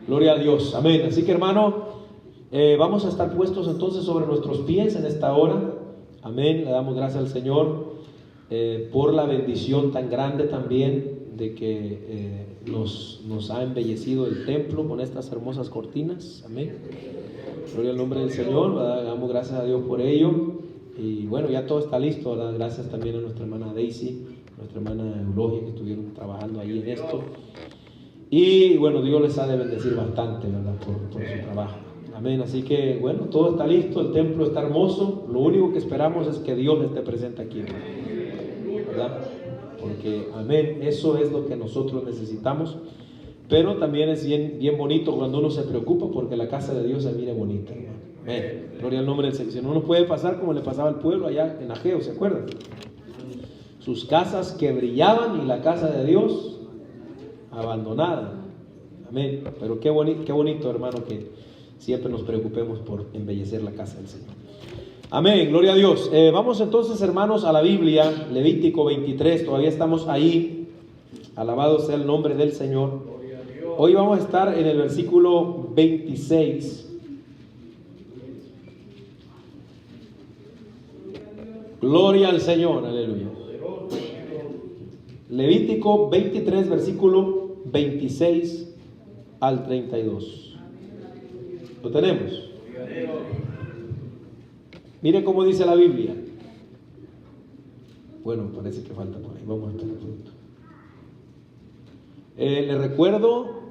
Gloria a Dios. Amén. Así que, hermano, vamos a estar puestos entonces sobre nuestros pies en esta hora. Amén. Le damos gracias al Señor por la bendición tan grande también de que nos ha embellecido el templo con estas hermosas cortinas. Amén. Gloria al nombre del Señor. ¿Verdad? Damos gracias a Dios por ello. Y bueno, ya todo está listo, ¿verdad? Gracias también a nuestra hermana Daisy, nuestra hermana Eulogia, que estuvieron trabajando ahí en esto. Y bueno, Dios les ha de bendecir bastante, ¿verdad? Por su trabajo. Amén. Así que bueno, todo está listo, el templo está hermoso. Lo único que esperamos es que Dios esté presente aquí, ¿verdad? Porque, amén, eso es lo que nosotros necesitamos. Pero también es bien bonito cuando uno se preocupa porque la casa de Dios se mire bonita, ¿no? Amén. Gloria al nombre del Señor. Si no nos puede pasar como le pasaba al pueblo allá en Ageo, ¿se acuerdan? Sus casas que brillaban y la casa de Dios abandonada. Amén. Pero qué bonito, hermano, que siempre nos preocupemos por embellecer la casa del Señor. Amén, gloria a Dios. Vamos entonces, hermanos, a la Biblia, Levítico 23, todavía estamos ahí. Alabado sea el nombre del Señor. Hoy vamos a estar en el versículo 26. Gloria al Señor, aleluya. Levítico 23, versículo 26 al 32. ¿Lo tenemos? Mire cómo dice la Biblia. Bueno, parece que falta por ahí. Vamos a esperar pronto. Les recuerdo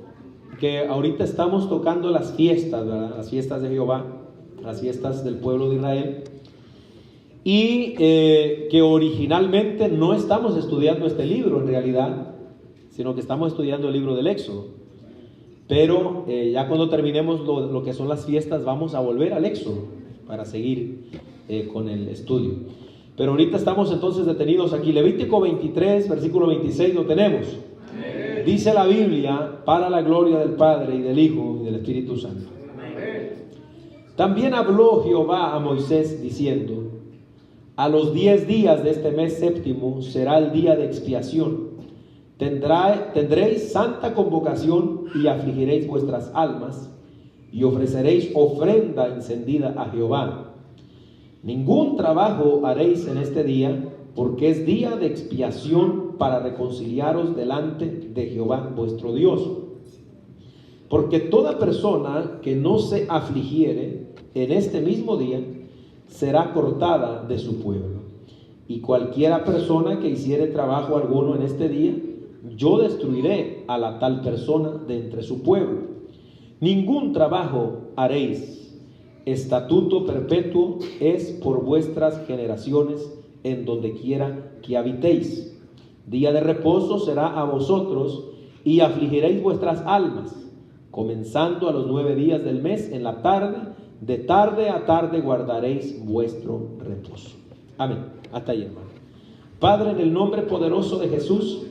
que ahorita estamos tocando las fiestas, ¿verdad? Las fiestas de Jehová, las fiestas del pueblo de Israel. Y que originalmente no estamos estudiando este libro en realidad, sino que estamos estudiando el libro del Éxodo. Pero ya cuando terminemos lo que son las fiestas, vamos a volver al Éxodo para seguir con el estudio. Pero ahorita estamos entonces detenidos aquí. Levítico 23, versículo 26, lo tenemos. Amén. Dice la Biblia, para la gloria del Padre y del Hijo y del Espíritu Santo. Amén. También habló Jehová a Moisés diciendo: a los 10 días de este mes séptimo será el día de expiación. Tendréis santa convocación y afligiréis vuestras almas y ofreceréis ofrenda encendida a Jehová. Ningún trabajo haréis en este día, porque es día de expiación para reconciliaros delante de Jehová vuestro Dios. Porque toda persona que no se afligiere en este mismo día será cortada de su pueblo. Y cualquiera persona que hiciere trabajo alguno en este día, yo destruiré a la tal persona de entre su pueblo. Ningún trabajo haréis. Estatuto perpetuo es por vuestras generaciones en donde quiera que habitéis. Día de reposo será a vosotros y afligiréis vuestras almas, comenzando a los 9 días del mes en la tarde. De tarde a tarde guardaréis vuestro reposo. Amén. Hasta ahí, hermano. Padre, en el nombre poderoso de Jesús,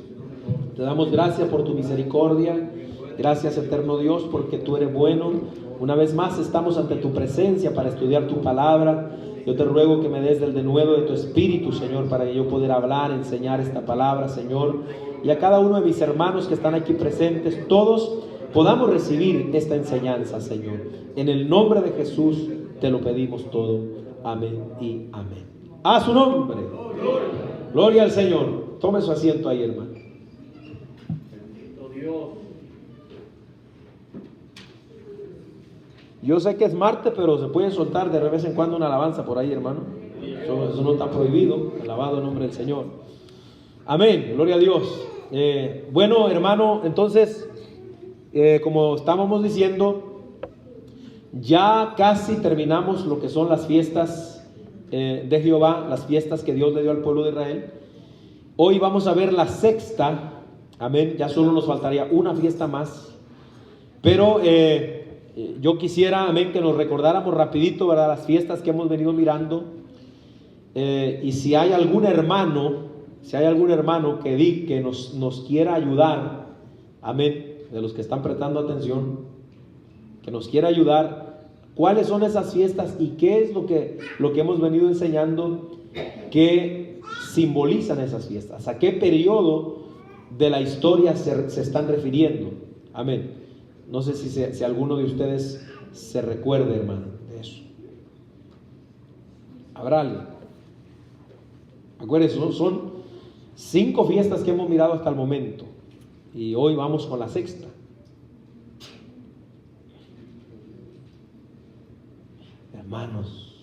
te damos gracias por tu misericordia. Gracias, eterno Dios, porque tú eres bueno. Una vez más estamos ante tu presencia para estudiar tu palabra. Yo te ruego que me des del denuedo de tu espíritu, Señor, para que yo pueda hablar, enseñar esta palabra, Señor. Y a cada uno de mis hermanos que están aquí presentes, todos podamos recibir esta enseñanza, Señor. En el nombre de Jesús te lo pedimos todo. Amén y amén. A su nombre. Gloria al Señor. Tome su asiento ahí, hermano. Bendito Dios. Yo sé que es martes, pero se puede soltar de vez en cuando una alabanza por ahí, hermano. Eso no está prohibido. Alabado el nombre del Señor. Amén. Gloria a Dios. Bueno, hermano, entonces, como estábamos diciendo, ya casi terminamos lo que son las fiestas de Jehová, las fiestas que Dios le dio al pueblo de Israel. Hoy vamos a ver la sexta. Amén. Ya solo nos faltaría una fiesta más. Pero yo quisiera, amén, que nos recordáramos rapidito, ¿verdad?, las fiestas que hemos venido mirando. Y si hay algún hermano que nos quiera ayudar, amén, de los que están prestando atención, que nos quiera ayudar, cuáles son esas fiestas y qué es lo que hemos venido enseñando que simbolizan esas fiestas, a qué periodo de la historia se están refiriendo. Amén. No sé si alguno de ustedes se recuerde, hermano, de eso. ¿Habrá alguien? Acuérdense, son 5 fiestas que hemos mirado hasta el momento. Y hoy vamos con la 6ª. Hermanos,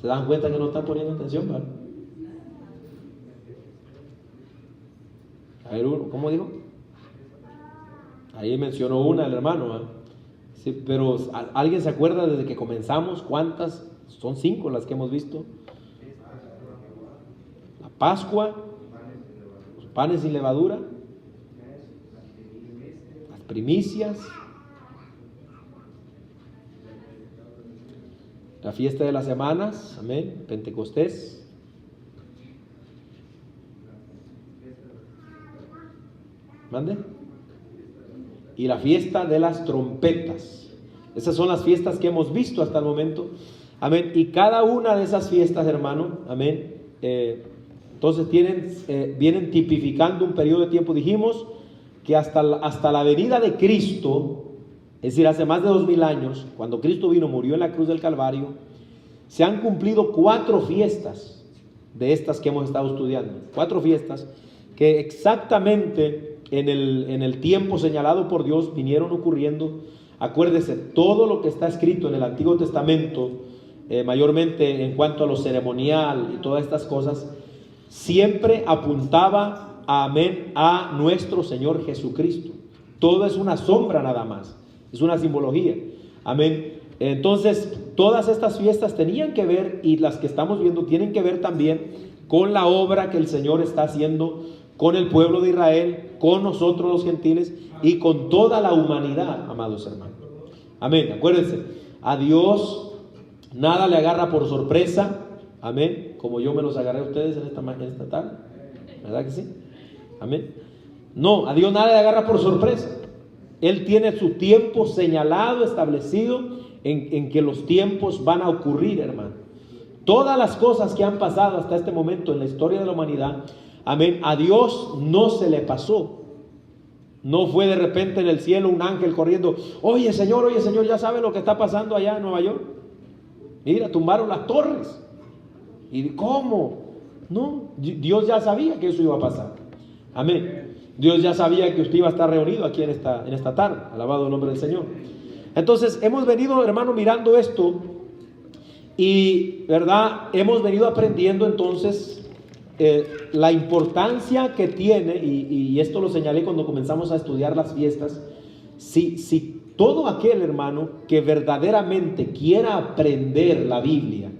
¿se dan cuenta que no están poniendo atención, ¿verdad? A ver, ¿cómo dijo? Ahí mencionó una el hermano, ¿verdad? Sí, pero ¿alguien se acuerda desde que comenzamos cuántas? Son 5 las que hemos visto. La Pascua, los panes sin levadura, las primicias, la fiesta de las semanas, amén, Pentecostés, ¿mande? Y la fiesta de las trompetas. Esas son las fiestas que hemos visto hasta el momento, amén. Y cada una de esas fiestas, hermano, amén, entonces vienen tipificando un periodo de tiempo. Dijimos que hasta la venida de Cristo, es decir, hace más de 2000 años, cuando Cristo vino, murió en la cruz del Calvario, se han cumplido 4 fiestas de estas que hemos estado estudiando. 4 fiestas que exactamente en el tiempo señalado por Dios vinieron ocurriendo. Acuérdese, todo lo que está escrito en el Antiguo Testamento, mayormente en cuanto a lo ceremonial y todas estas cosas, siempre apuntaba, amén, a nuestro Señor Jesucristo. Todo es una sombra nada más, es una simbología, amén. Entonces todas estas fiestas tenían que ver, y las que estamos viendo tienen que ver también con la obra que el Señor está haciendo con el pueblo de Israel, con nosotros los gentiles y con toda la humanidad, amados hermanos. Amén. Acuérdense, a Dios nada le agarra por sorpresa, amén, como yo me los agarré a ustedes en esta tarde, ¿verdad que sí? Amén. No, a Dios nada le agarra por sorpresa. Él tiene su tiempo señalado, establecido, en que los tiempos van a ocurrir, hermano. Todas las cosas que han pasado hasta este momento en la historia de la humanidad, amén, a Dios no se le pasó. No fue de repente en el cielo un ángel corriendo, oye Señor, ya sabe lo que está pasando allá en Nueva York. Mira, tumbaron las torres. ¿Y cómo? No, Dios ya sabía que eso iba a pasar. Amén. Dios ya sabía que usted iba a estar reunido aquí en esta tarde. Alabado el nombre del Señor. Entonces hemos venido, hermano, mirando esto. Y, ¿verdad? Hemos venido aprendiendo entonces la importancia que tiene, y esto lo señalé cuando comenzamos a estudiar las fiestas. Si todo aquel, hermano, que verdaderamente quiera aprender la Biblia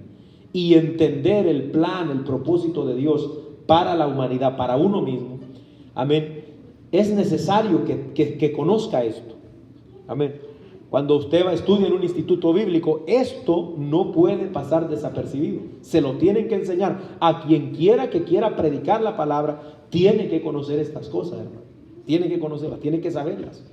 y entender el plan, el propósito de Dios para la humanidad, para uno mismo, amén, es necesario que conozca esto. Amén. Cuando usted estudia en un instituto bíblico, esto no puede pasar desapercibido. Se lo tienen que enseñar. A quien quiera que quiera predicar la palabra, tiene que conocer estas cosas, hermano. Tiene que conocerlas, tiene que saberlas.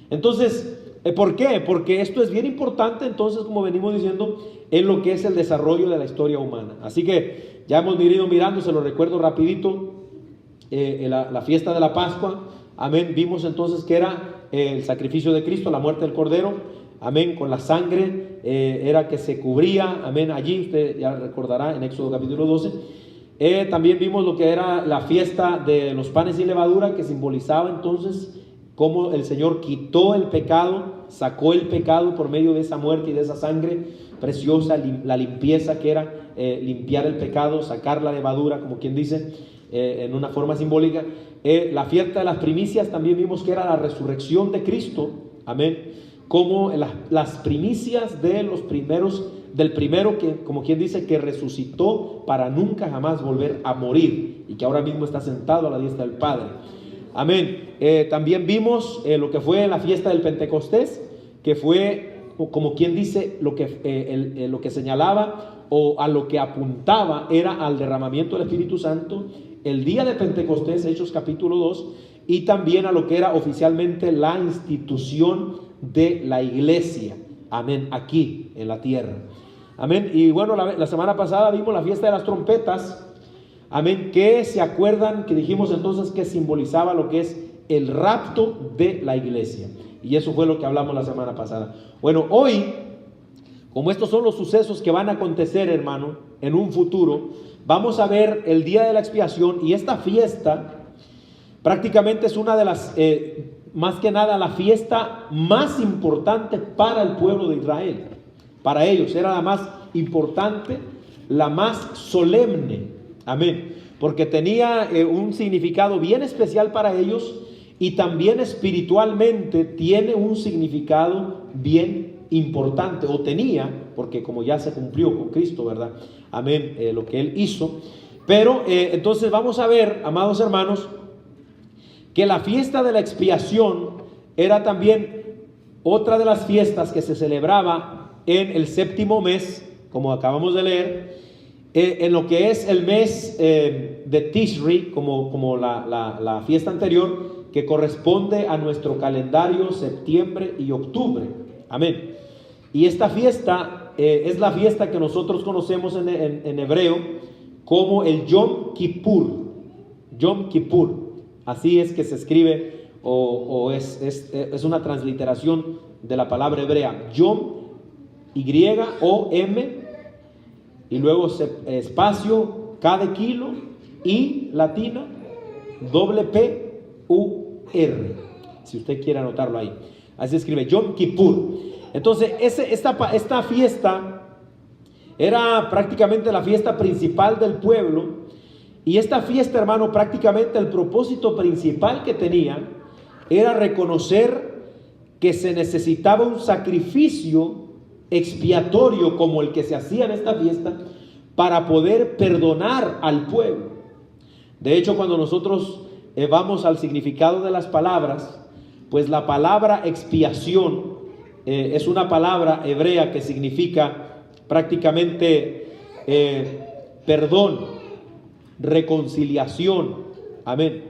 Entonces, ¿por qué? Porque esto es bien importante, entonces, como venimos diciendo, en lo que es el desarrollo de la historia humana. Así que ya hemos venido mirando, se lo recuerdo rapidito, la fiesta de la Pascua. Amén. Vimos entonces que era el sacrificio de Cristo, la muerte del Cordero. Amén. Con la sangre era que se cubría. Amén. Allí usted ya recordará en Éxodo capítulo 12. También vimos lo que era la fiesta de los panes sin levadura, que simbolizaba entonces cómo el Señor quitó el pecado, sacó el pecado por medio de esa muerte y de esa sangre preciosa, la limpieza que era limpiar el pecado, sacar la levadura, como quien dice, en una forma simbólica. La fiesta de las primicias también vimos que era la resurrección de Cristo, amén, como las primicias de los primeros, del primero que, como quien dice, que resucitó para nunca jamás volver a morir y que ahora mismo está sentado a la diestra del Padre. Amén. También vimos lo que fue la fiesta del Pentecostés, que fue, como quien dice, lo que señalaba o a lo que apuntaba era al derramamiento del Espíritu Santo el día de Pentecostés, Hechos capítulo 2, y también a lo que era oficialmente la institución de la iglesia, amén, aquí en la tierra, amén. Y bueno, la semana pasada vimos la fiesta de las trompetas, amén, que se acuerdan que dijimos entonces que simbolizaba lo que es el rapto de la iglesia. Y eso fue lo que hablamos la semana pasada. Bueno, hoy, como estos son los sucesos que van a acontecer, hermano, en un futuro, vamos a ver el día de la expiación. Y esta fiesta prácticamente es una de las, más que nada, la fiesta más importante para el pueblo de Israel. Para ellos era la más importante, la más solemne. Amén. Porque tenía un significado bien especial para ellos, y también espiritualmente tiene un significado bien importante, o tenía, porque como ya se cumplió con Cristo, ¿verdad? Amén, lo que Él hizo. Pero entonces vamos a ver, amados hermanos, que la fiesta de la expiación era también otra de las fiestas que se celebraba en el séptimo mes, como acabamos de leer, en lo que es el mes de Tishri, como la fiesta anterior, que corresponde a nuestro calendario septiembre y octubre. Amén. Y esta fiesta es la fiesta que nosotros conocemos en hebreo como el Yom Kippur. Yom Kippur. Así es que se escribe, o es una transliteración de la palabra hebrea. Yom, Y-O-M, y luego espacio, K de kilo, I latina, doble P-U-R, si usted quiere anotarlo ahí. Así se escribe, Yom Kippur. Entonces, esta fiesta era prácticamente la fiesta principal del pueblo. Y esta fiesta, hermano, prácticamente el propósito principal que tenía era reconocer que se necesitaba un sacrificio expiatorio como el que se hacía en esta fiesta para poder perdonar al pueblo. De hecho, cuando nosotros vamos al significado de las palabras, pues la palabra expiación es una palabra hebrea que significa prácticamente perdón, reconciliación. Amén.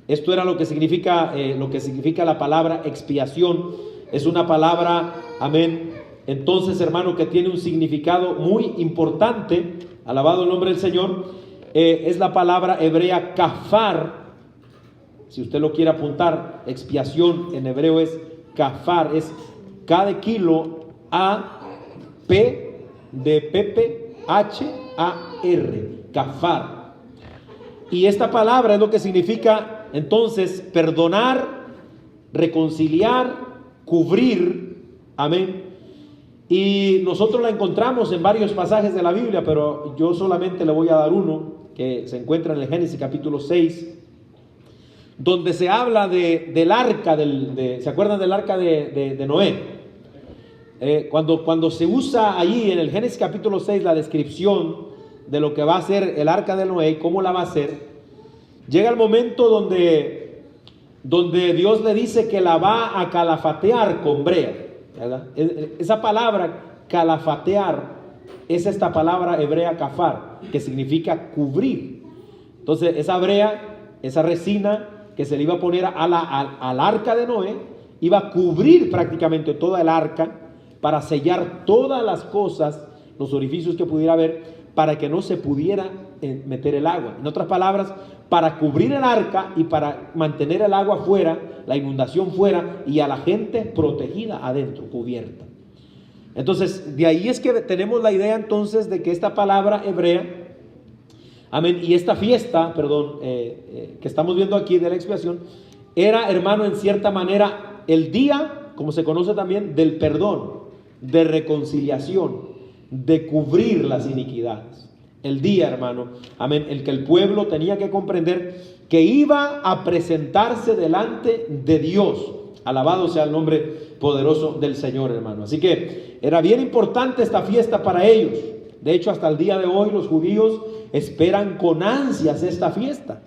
Esto era lo que significa la palabra expiación. Es una palabra, amén, entonces, hermano, que tiene un significado muy importante. Alabado el nombre del Señor. Es la palabra hebrea kafar. Si usted lo quiere apuntar, expiación en hebreo es kafar, es K de kilo, A, P de Pepe, H, A, R, kafar. Y esta palabra es lo que significa entonces perdonar, reconciliar, cubrir. Amén. Y nosotros la encontramos en varios pasajes de la Biblia, pero yo solamente le voy a dar uno que se encuentra en el Génesis capítulo 6, donde se habla del arca, ¿se acuerdan del arca de Noé? Cuando se usa allí en el Génesis capítulo 6 la descripción de lo que va a ser el arca de Noé y cómo la va a hacer, llega el momento donde Dios le dice que la va a calafatear con brea, ¿verdad? Esa palabra calafatear es esta palabra hebrea kafar, que significa cubrir. Entonces esa brea, esa resina que se le iba a poner al arca de Noé, iba a cubrir prácticamente toda el arca para sellar todas las cosas, los orificios que pudiera haber, para que no se pudiera meter el agua. En otras palabras, para cubrir el arca y para mantener el agua fuera, la inundación fuera, y a la gente protegida adentro, cubierta. Entonces, de ahí es que tenemos la idea entonces de que esta palabra hebrea, amén, y esta fiesta, que estamos viendo aquí de la expiación, era, hermano, en cierta manera, el día, como se conoce también, del perdón, de reconciliación, de cubrir las iniquidades. El día, hermano, amén, el que el pueblo tenía que comprender que iba a presentarse delante de Dios. Alabado sea el nombre poderoso del Señor, hermano. Así que era bien importante esta fiesta para ellos. De hecho, hasta el día de hoy los judíos esperan con ansias esta fiesta.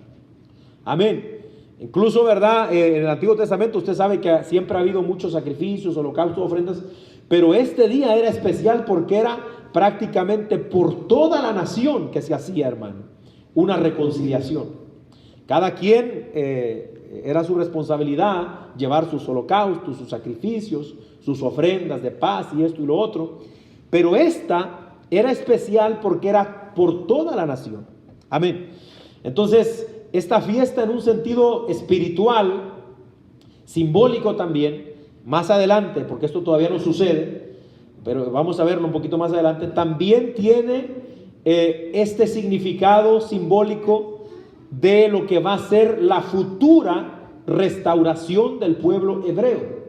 Amén. Incluso, ¿verdad? En el Antiguo Testamento usted sabe que siempre ha habido muchos sacrificios, holocaustos, ofrendas, pero este día era especial porque era prácticamente por toda la nación que se hacía, hermano, una reconciliación. Cada quien era su responsabilidad llevar sus holocaustos, sus sacrificios, sus ofrendas de paz y esto y lo otro, pero esta era especial porque era por toda la nación. Amén. Entonces, esta fiesta en un sentido espiritual, simbólico también, más adelante, porque esto todavía no sucede, pero vamos a verlo un poquito más adelante, también tiene este significado simbólico de lo que va a ser la futura restauración del pueblo hebreo.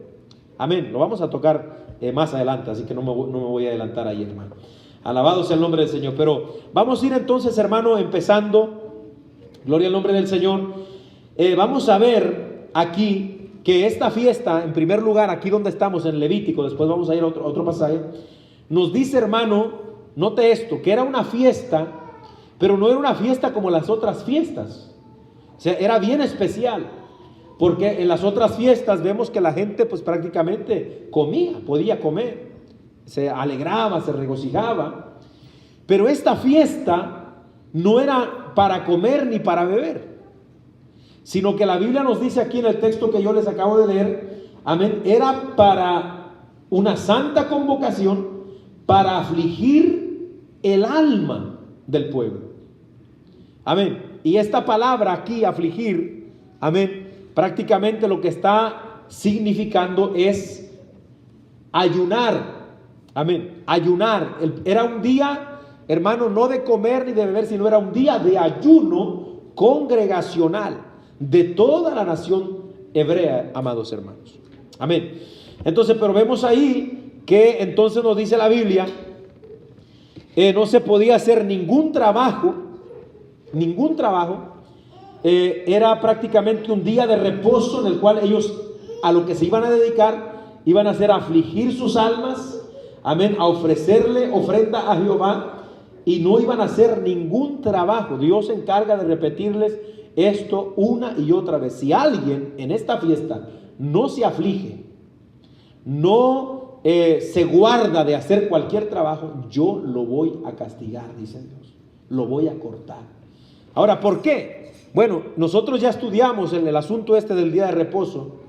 Amén. Lo vamos a tocar más adelante, así que no me voy a adelantar ahí, hermano. Alabado sea el nombre del Señor. Pero vamos a ir entonces, hermano, empezando. Gloria al nombre del Señor. Vamos a ver aquí que esta fiesta, en primer lugar, aquí donde estamos en Levítico, después vamos a ir a otro pasaje, nos dice, hermano, note esto, que era una fiesta, pero no era una fiesta como las otras fiestas. O sea, era bien especial, porque en las otras fiestas vemos que la gente pues prácticamente comía, podía comer, se alegraba, se regocijaba, pero esta fiesta no era para comer ni para beber, sino que la Biblia nos dice aquí en el texto que yo les acabo de leer, amén, era para una santa convocación, para afligir el alma del pueblo. Amén. Y esta palabra aquí, afligir, amén, prácticamente lo que está significando es ayunar. Amén. Ayunar. Era un día, hermano, no de comer ni de beber, sino era un día de ayuno congregacional de toda la nación hebrea, amados hermanos. Amén. Entonces, pero vemos ahí que entonces nos dice la Biblia, no se podía hacer ningún trabajo, era prácticamente un día de reposo en el cual ellos a lo que se iban a dedicar, iban a hacer afligir sus almas, amén, a ofrecerle ofrenda a Jehová, y no iban a hacer ningún trabajo. Dios se encarga de repetirles esto una y otra vez. Si alguien en esta fiesta no se aflige, no se guarda de hacer cualquier trabajo, yo lo voy a castigar, dice Dios, lo voy a cortar. Ahora, ¿por qué? Bueno, nosotros ya estudiamos en el asunto este del día de reposo.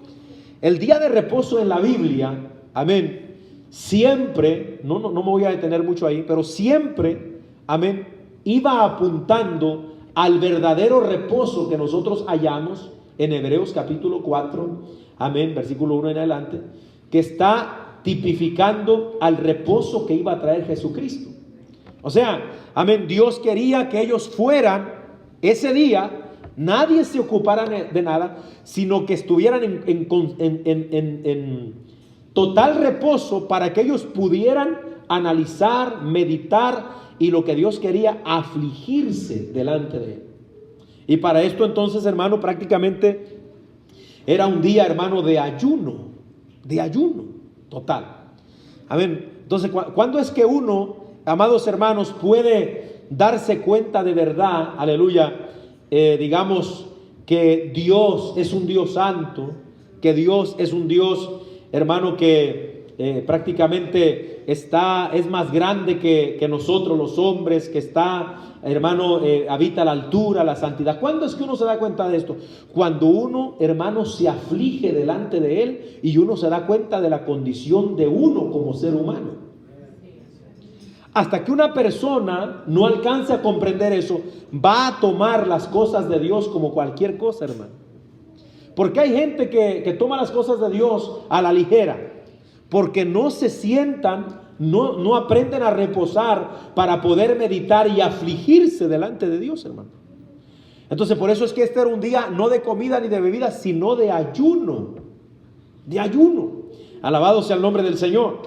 El día de reposo en la Biblia, amén, siempre, no me voy a detener mucho ahí, pero siempre, amén, iba apuntando al verdadero reposo que nosotros hallamos en Hebreos capítulo 4, amén, versículo 1 en adelante, que está tipificando al reposo que iba a traer Jesucristo. O sea, amén, Dios quería que ellos fueran ese día, nadie se ocupara de nada, sino que estuvieran en total reposo para que ellos pudieran analizar, meditar, y lo que Dios quería, afligirse delante de Él. Y para esto entonces, hermano, prácticamente era un día, hermano, de ayuno total. Amén. Entonces, ¿cuándo es que uno, amados hermanos, puede darse cuenta de verdad, aleluya, digamos que Dios es un Dios santo, que Dios es un Dios, hermano, que prácticamente es más grande que nosotros los hombres, que está, hermano, habita la altura, la santidad? ¿Cuándo es que uno se da cuenta de esto? Cuando uno, hermano, se aflige delante de Él y uno se da cuenta de la condición de uno como ser humano. Hasta que una persona no alcance a comprender eso, va a tomar las cosas de Dios como cualquier cosa, hermano. Porque hay gente que toma las cosas de Dios a la ligera, porque no se sientan, no aprenden a reposar para poder meditar y afligirse delante de Dios, hermano. Entonces, por eso es que este era un día no de comida ni de bebida, sino de ayuno. De ayuno. Alabado sea el nombre del Señor.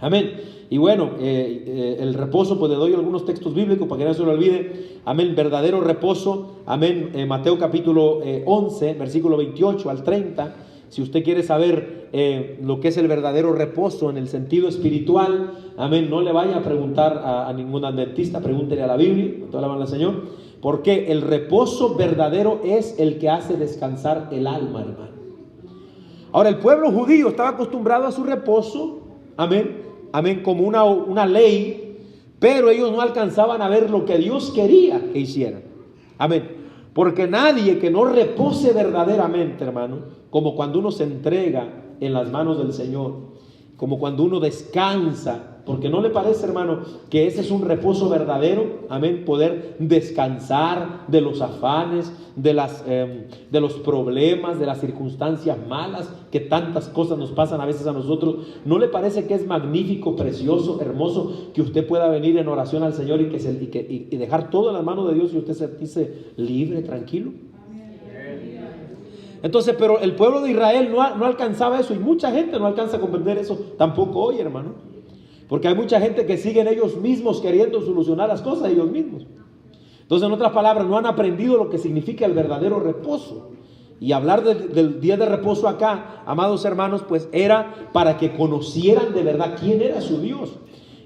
Amén. Y bueno, el reposo, pues le doy algunos textos bíblicos para que no se lo olvide. Amén, verdadero reposo. Amén, Mateo capítulo 11, versículo 28 al 30. Si usted quiere saber lo que es el verdadero reposo en el sentido espiritual, amén, no le vaya a preguntar a ningún adventista, pregúntele a la Biblia, con toda la mano del Señor, porque el reposo verdadero es el que hace descansar el alma, hermano. Ahora, el pueblo judío estaba acostumbrado a su reposo, amén, amén, como una ley, pero ellos no alcanzaban a ver lo que Dios quería que hicieran, amén. Porque nadie que no repose verdaderamente, hermano, como cuando uno se entrega en las manos del Señor, como cuando uno descansa Porque no le parece, hermano, que ese es un reposo verdadero, amén, poder descansar de los afanes, de los problemas, de las circunstancias malas, que tantas cosas nos pasan a veces a nosotros. ¿No le parece que es magnífico, precioso, hermoso que usted pueda venir en oración al Señor y dejar todo en las manos de Dios y usted sentirse libre, tranquilo? Entonces, pero el pueblo de Israel no alcanzaba eso, y mucha gente no alcanza a comprender eso tampoco hoy, hermano. Porque hay mucha gente que siguen ellos mismos queriendo solucionar las cosas ellos mismos. Entonces, en otras palabras, no han aprendido lo que significa el verdadero reposo. Y hablar del día de reposo acá, amados hermanos, pues era para que conocieran de verdad quién era su Dios.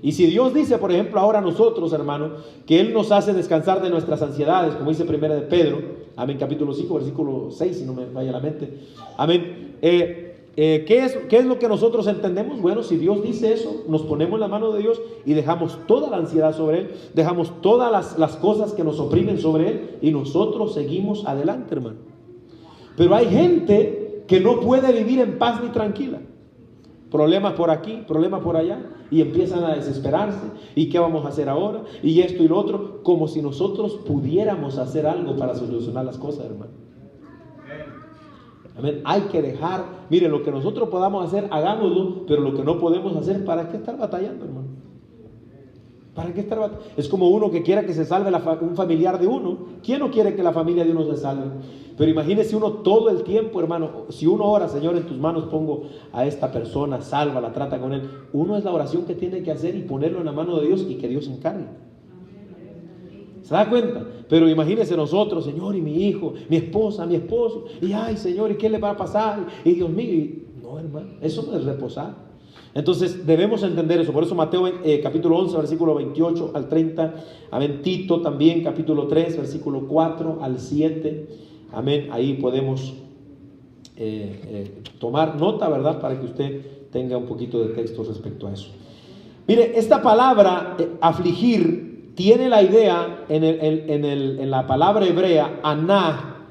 Y si Dios dice, por ejemplo, ahora a nosotros, hermano, que Él nos hace descansar de nuestras ansiedades, como dice primera de Pedro, amén, capítulo 5, versículo 6, si no me falla la mente, amén. ¿Qué es lo que nosotros entendemos? Bueno, si Dios dice eso, nos ponemos en la mano de Dios y dejamos toda la ansiedad sobre Él, dejamos todas las cosas que nos oprimen sobre Él, y nosotros seguimos adelante, hermano. Pero hay gente que no puede vivir en paz ni tranquila. Problemas por aquí, problemas por allá, y empiezan a desesperarse. ¿Y qué vamos a hacer ahora? Y esto y lo otro, como si nosotros pudiéramos hacer algo para solucionar las cosas, hermano. Amén. Hay que dejar, mire, lo que nosotros podamos hacer, hagámoslo, pero lo que no podemos hacer, ¿para qué estar batallando, hermano? ¿Para qué estar batallando? Es como uno que quiera que se salve un familiar de uno. ¿Quién no quiere que la familia de uno se salve? Pero imagínese uno todo el tiempo, hermano. Si uno ora, Señor, en tus manos pongo a esta persona, sálvala, trata con él. Uno es la oración que tiene que hacer y ponerlo en la mano de Dios, y que Dios se encargue. ¿Se da cuenta? Pero imagínense nosotros, Señor, y mi hijo, mi esposa, mi esposo, y ay, Señor, ¿y qué le va a pasar? Y Dios mío, no, hermano, eso no es reposar. Entonces debemos entender eso. Por eso Mateo capítulo 11, versículo 28 al 30, amén. Tito también, capítulo 3, versículo 4 al 7, amén. Ahí podemos tomar nota, ¿verdad? Para que usted tenga un poquito de texto respecto a eso. Mire, esta palabra, afligir, tiene la idea en la palabra hebrea, anah,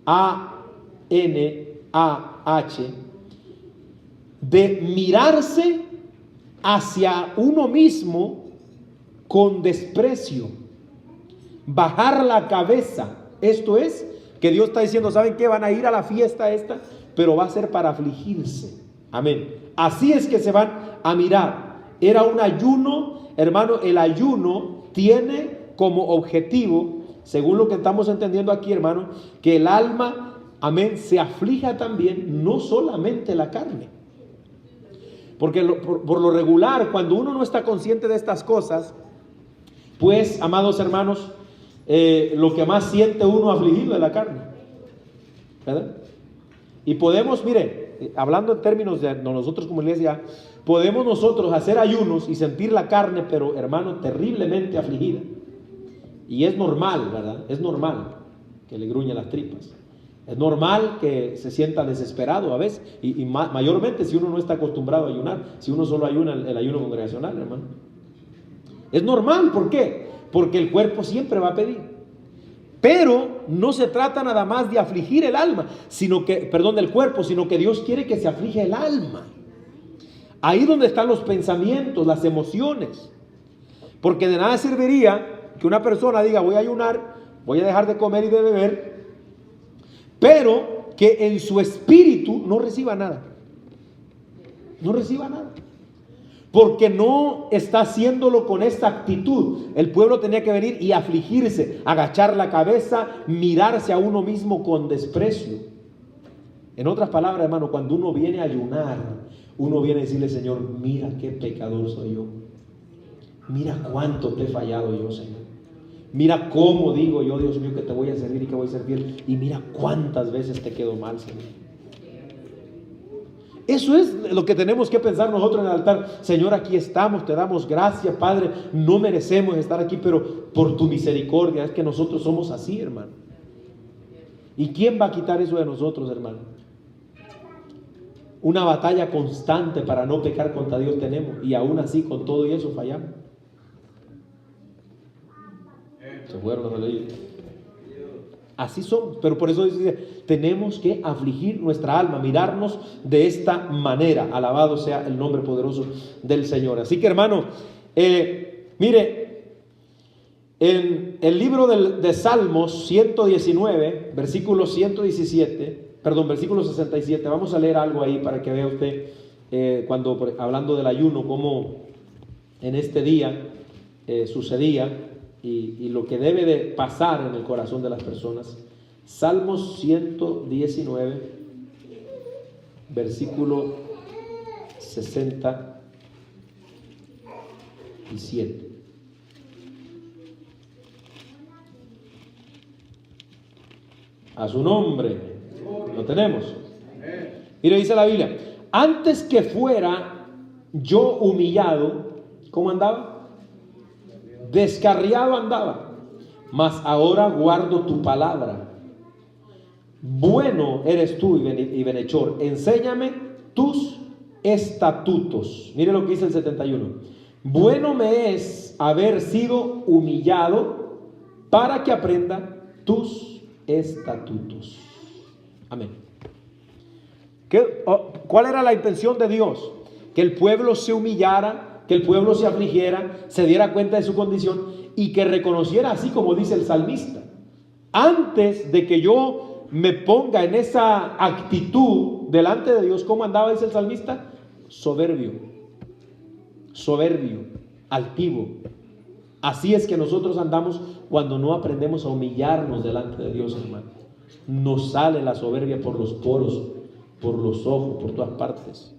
A-N-A-H, de mirarse hacia uno mismo con desprecio, bajar la cabeza. Esto es, que Dios está diciendo, ¿saben qué? Van a ir a la fiesta esta, pero va a ser para afligirse. Amén. Así es que se van a mirar. Era un ayuno. Hermano, el ayuno tiene como objetivo, según lo que estamos entendiendo aquí, hermano, que el alma, amén, se aflija también, no solamente la carne. Porque por lo regular, cuando uno no está consciente de estas cosas, pues, amados hermanos, lo que más siente uno afligido es la carne, ¿verdad? Y podemos, mire, hablando en términos de nosotros como iglesia, podemos nosotros hacer ayunos y sentir la carne, pero hermano, terriblemente afligida. Y es normal, ¿verdad? Es normal que le gruñen las tripas. Es normal que se sienta desesperado a veces, y mayormente si uno no está acostumbrado a ayunar, si uno solo ayuna el ayuno congregacional, hermano. Es normal, ¿por qué? Porque el cuerpo siempre va a pedir. Pero no se trata nada más de afligir el alma, del cuerpo, sino que Dios quiere que se aflige el alma. Ahí donde están los pensamientos, las emociones. Porque de nada serviría que una persona diga, voy a ayunar, voy a dejar de comer y de beber, pero que en su espíritu no reciba nada. No reciba nada. Porque no está haciéndolo con esta actitud. El pueblo tenía que venir y afligirse, agachar la cabeza, mirarse a uno mismo con desprecio. En otras palabras, hermano, cuando uno viene a ayunar, uno viene a decirle, Señor, mira qué pecador soy yo. Mira cuánto te he fallado yo, Señor. Mira cómo digo yo, Dios mío, que te voy a servir y que voy a servir. Y mira cuántas veces te quedo mal, Señor. Eso es lo que tenemos que pensar nosotros en el altar. Señor, aquí estamos, te damos gracias, Padre. No merecemos estar aquí, pero por tu misericordia es que nosotros somos así, hermano. ¿Y quién va a quitar eso de nosotros, hermano? Una batalla constante para no pecar contra Dios tenemos, y aún así con todo y eso fallamos. Se fueron a leer. Así somos, pero por eso dice, tenemos que afligir nuestra alma, mirarnos de esta manera. Alabado sea el nombre poderoso del Señor. Así que, hermano, mire, en el libro de Salmos 119, versículo 67, vamos a leer algo ahí para que vea usted, hablando del ayuno, cómo en este día sucedía. Y lo que debe de pasar en el corazón de las personas. Salmos 119, versículo 67. A su nombre. Lo tenemos. Mire, dice la Biblia: antes que fuera yo humillado, ¿cómo andaba? Descarriado andaba, mas ahora guardo tu palabra. Bueno eres tú y benhechor, enséñame tus estatutos. Mire lo que dice el 71. Bueno me es haber sido humillado para que aprenda tus estatutos. Amén. ¿Cuál era la intención de Dios? Que el pueblo se humillara, que el pueblo se afligiera, se diera cuenta de su condición y que reconociera, así como dice el salmista: antes de que yo me ponga en esa actitud delante de Dios, ¿cómo andaba? Dice el salmista: soberbio, altivo. Así es que nosotros andamos cuando no aprendemos a humillarnos delante de Dios, hermano. Nos sale la soberbia por los poros, por los ojos, por todas partes.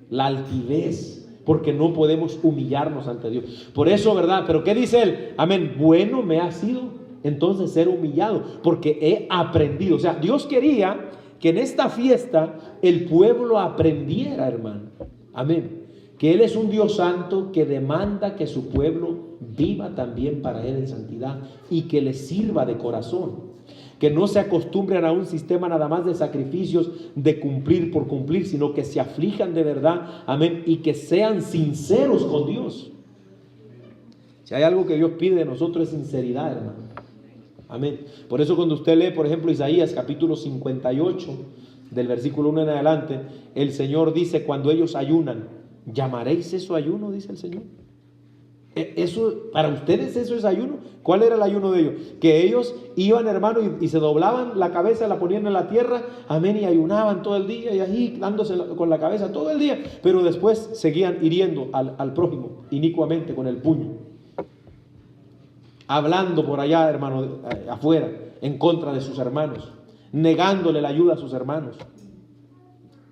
La altivez, porque no podemos humillarnos ante Dios. Por eso, ¿verdad? Pero ¿qué dice él? Amén. Bueno me ha sido entonces ser humillado, porque he aprendido. O sea, Dios quería que en esta fiesta el pueblo aprendiera, hermano. Amén. Que Él es un Dios santo que demanda que su pueblo viva también para Él en santidad y que le sirva de corazón. Que no se acostumbren a un sistema nada más de sacrificios, de cumplir por cumplir, sino que se aflijan de verdad, amén, y que sean sinceros con Dios. Si hay algo que Dios pide de nosotros es sinceridad, hermano. Amén. Por eso cuando usted lee, por ejemplo, Isaías capítulo 58, del versículo 1 en adelante, el Señor dice: cuando ellos ayunan, ¿llamaréis eso ayuno? Dice el Señor. Eso, para ustedes eso es ayuno. ¿Cuál era el ayuno de ellos? Que ellos iban, hermano, y se doblaban la cabeza, la ponían en la tierra, amén, y ayunaban todo el día, y ahí dándose con la cabeza todo el día, pero después seguían hiriendo al prójimo inicuamente con el puño, hablando por allá, hermano, afuera, en contra de sus hermanos, negándole la ayuda a sus hermanos.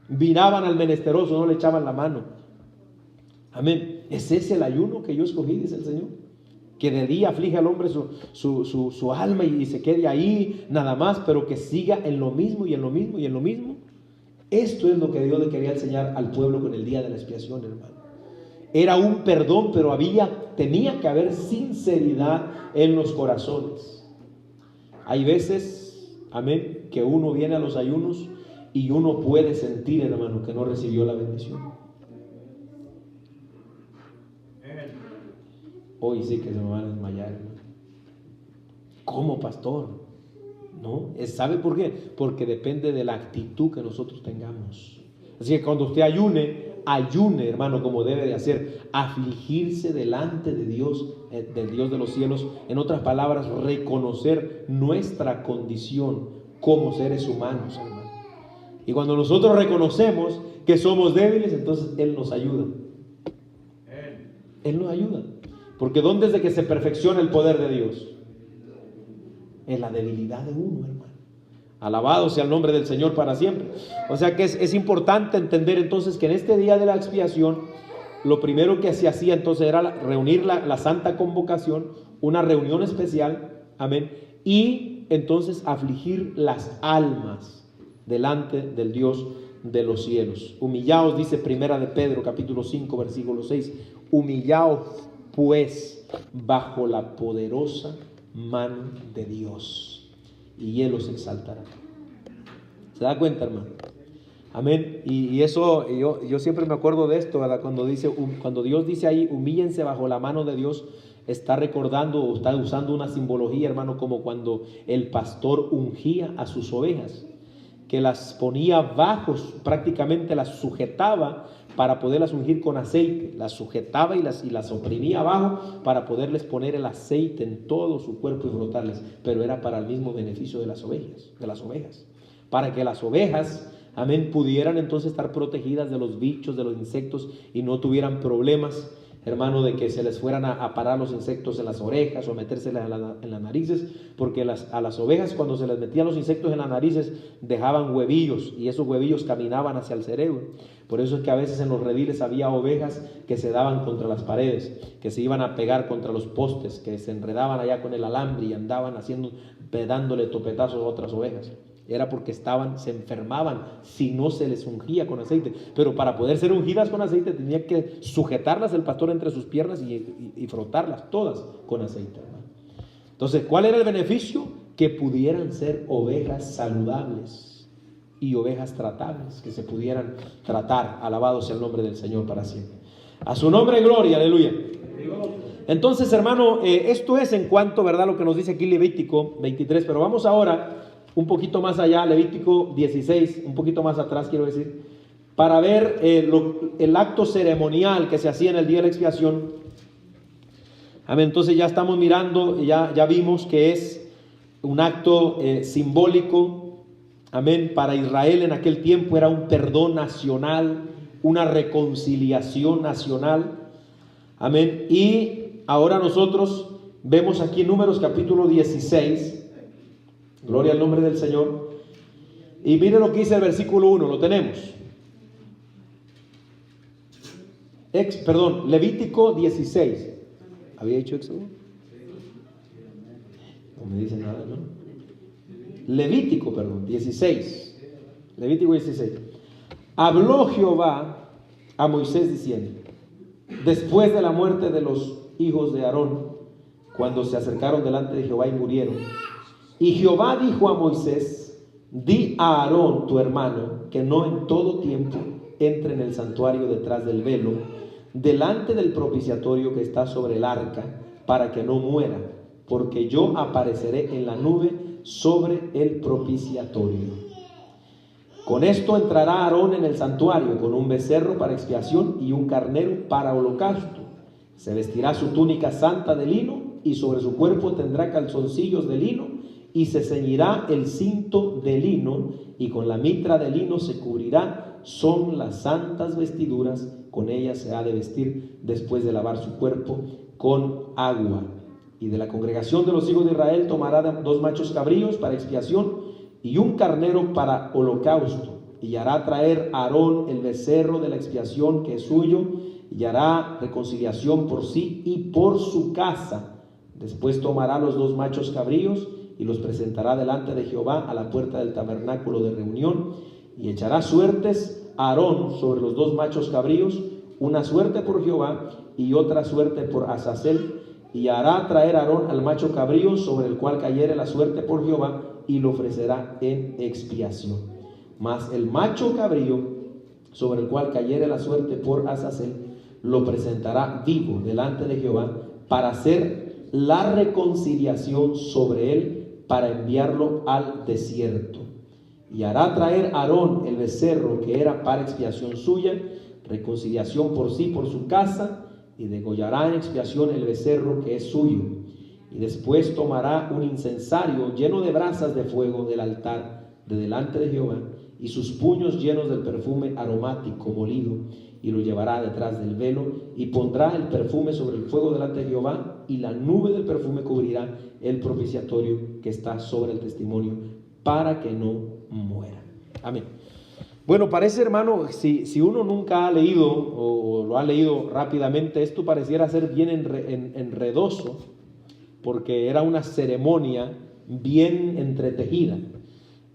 Miraban al menesteroso, no le echaban la mano. Amén. ¿Es ese el ayuno que yo escogí? Dice el Señor. Que de día aflige al hombre su alma y se quede ahí nada más, pero que siga en lo mismo y en lo mismo y en lo mismo. Esto es lo que Dios le quería enseñar al pueblo con el día de la expiación, hermano. Era un perdón, pero tenía que haber sinceridad en los corazones. Hay veces, amén, que uno viene a los ayunos y uno puede sentir, hermano, que no recibió la bendición. Hoy sí que se me van a desmayar, hermano. ¿Cómo, pastor? No, ¿sabe por qué? Porque depende de la actitud que nosotros tengamos. Así que cuando usted ayune, hermano, como debe de hacer, afligirse delante de Dios, del Dios de los cielos. En otras palabras, reconocer nuestra condición como seres humanos, hermano. Y cuando nosotros reconocemos que somos débiles, entonces Él nos ayuda. Él nos ayuda. Porque ¿dónde es de que se perfecciona el poder de Dios? En la debilidad de uno, hermano. Alabado sea el nombre del Señor para siempre. O sea que es importante entender entonces que en este día de la expiación, lo primero que se hacía entonces era reunir la santa convocación, una reunión especial, amén, y entonces afligir las almas delante del Dios de los cielos. Humillaos, dice Primera de Pedro, capítulo 5, versículo 6, humillaos pues bajo la poderosa mano de Dios, y Él los exaltará. ¿Se da cuenta, hermano? Amén. Y eso, yo siempre me acuerdo de esto, ¿verdad? Cuando Dios dice ahí, humíllense bajo la mano de Dios, está recordando o está usando una simbología, hermano, como cuando el pastor ungía a sus ovejas, que las ponía bajos, prácticamente las sujetaba para poderlas ungir con aceite, las sujetaba y las oprimía abajo para poderles poner el aceite en todo su cuerpo y frotarles, pero era para el mismo beneficio de las ovejas, para que las ovejas, amén, pudieran entonces estar protegidas de los bichos, de los insectos y no tuvieran problemas, hermano, de que se les fueran a parar los insectos en las orejas o a metérselas en las narices, porque a las ovejas, cuando se les metían los insectos en las narices, dejaban huevillos y esos huevillos caminaban hacia el cerebro. Por eso es que a veces en los rediles había ovejas que se daban contra las paredes, que se iban a pegar contra los postes, que se enredaban allá con el alambre y andaban dándole topetazos a otras ovejas. Era porque se enfermaban si no se les ungía con aceite. Pero para poder ser ungidas con aceite tenía que sujetarlas el pastor entre sus piernas y frotarlas todas con aceite, hermano. Entonces, ¿cuál era el beneficio? Que pudieran ser ovejas saludables y ovejas tratables, que se pudieran tratar. Alabado sea el nombre del Señor para siempre. A su nombre, gloria, aleluya. Entonces, hermano, esto es en cuanto, ¿verdad?, lo que nos dice aquí Levítico 23. Pero vamos ahora un poquito más allá, Levítico 16, un poquito más atrás quiero decir, para ver el acto ceremonial que se hacía en el día de la expiación. Amén. Entonces ya estamos mirando, ya vimos que es un acto simbólico, amén, para Israel en aquel tiempo era un perdón nacional, una reconciliación nacional, amén. Y ahora nosotros vemos aquí en Números capítulo 16, gloria al nombre del Señor. Y mire lo que dice el versículo 1, lo tenemos. Levítico 16. ¿Había dicho Éxodo? No me dice nada, ¿no? Levítico 16. Levítico 16. Habló Jehová a Moisés diciendo, después de la muerte de los hijos de Aarón, cuando se acercaron delante de Jehová y murieron, y Jehová dijo a Moisés, di a Aarón tu hermano que no en todo tiempo entre en el santuario detrás del velo, delante del propiciatorio que está sobre el arca, para que no muera, porque yo apareceré en la nube sobre el propiciatorio. Con esto entrará Aarón en el santuario con un becerro para expiación y un carnero para holocausto. Se vestirá su túnica santa de lino y sobre su cuerpo tendrá calzoncillos de lino, y se ceñirá el cinto de lino, y con la mitra de lino se cubrirá. Son las santas vestiduras, con ellas se ha de vestir después de lavar su cuerpo con agua. Y de la congregación de los hijos de Israel tomará 2 machos cabríos para expiación y un carnero para holocausto. Y hará traer Aarón el becerro de la expiación que es suyo, y hará reconciliación por sí y por su casa. Después tomará los 2 machos cabríos y los presentará delante de Jehová a la puerta del tabernáculo de reunión, y echará suertes a Aarón sobre los 2 machos cabríos, una suerte por Jehová y otra suerte por Azazel, y hará traer a Aarón al macho cabrío sobre el cual cayere la suerte por Jehová, y lo ofrecerá en expiación. Mas el macho cabrío sobre el cual cayere la suerte por Azazel, lo presentará vivo delante de Jehová para hacer la reconciliación sobre él, para enviarlo al desierto. Y hará traer Aarón el becerro que era para expiación suya, reconciliación por sí, por su casa, y degollará en expiación el becerro que es suyo. Y después tomará un incensario lleno de brasas de fuego del altar de delante de Jehová, y sus puños llenos del perfume aromático molido, y lo llevará detrás del velo, y pondrá el perfume sobre el fuego delante de Jehová, y la nube del perfume cubrirá el propiciatorio que está sobre el testimonio, para que no muera. Amén. Bueno, parece, hermano, si uno nunca ha leído o lo ha leído rápidamente, esto pareciera ser bien enredoso, porque era una ceremonia bien entretejida.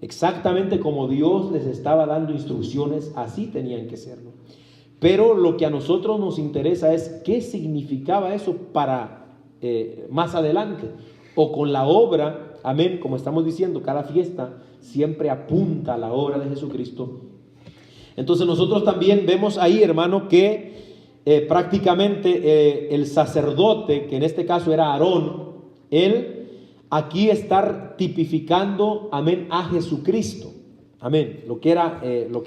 Exactamente como Dios les estaba dando instrucciones, así tenían que serlo. Pero lo que a nosotros nos interesa es qué significaba eso para más adelante, o con la obra, amén, como estamos diciendo, cada fiesta siempre apunta a la obra de Jesucristo. Entonces nosotros también vemos ahí, hermano, que prácticamente el sacerdote, que en este caso era Aarón, él aquí está tipificando, amén, a Jesucristo. Amén. Lo que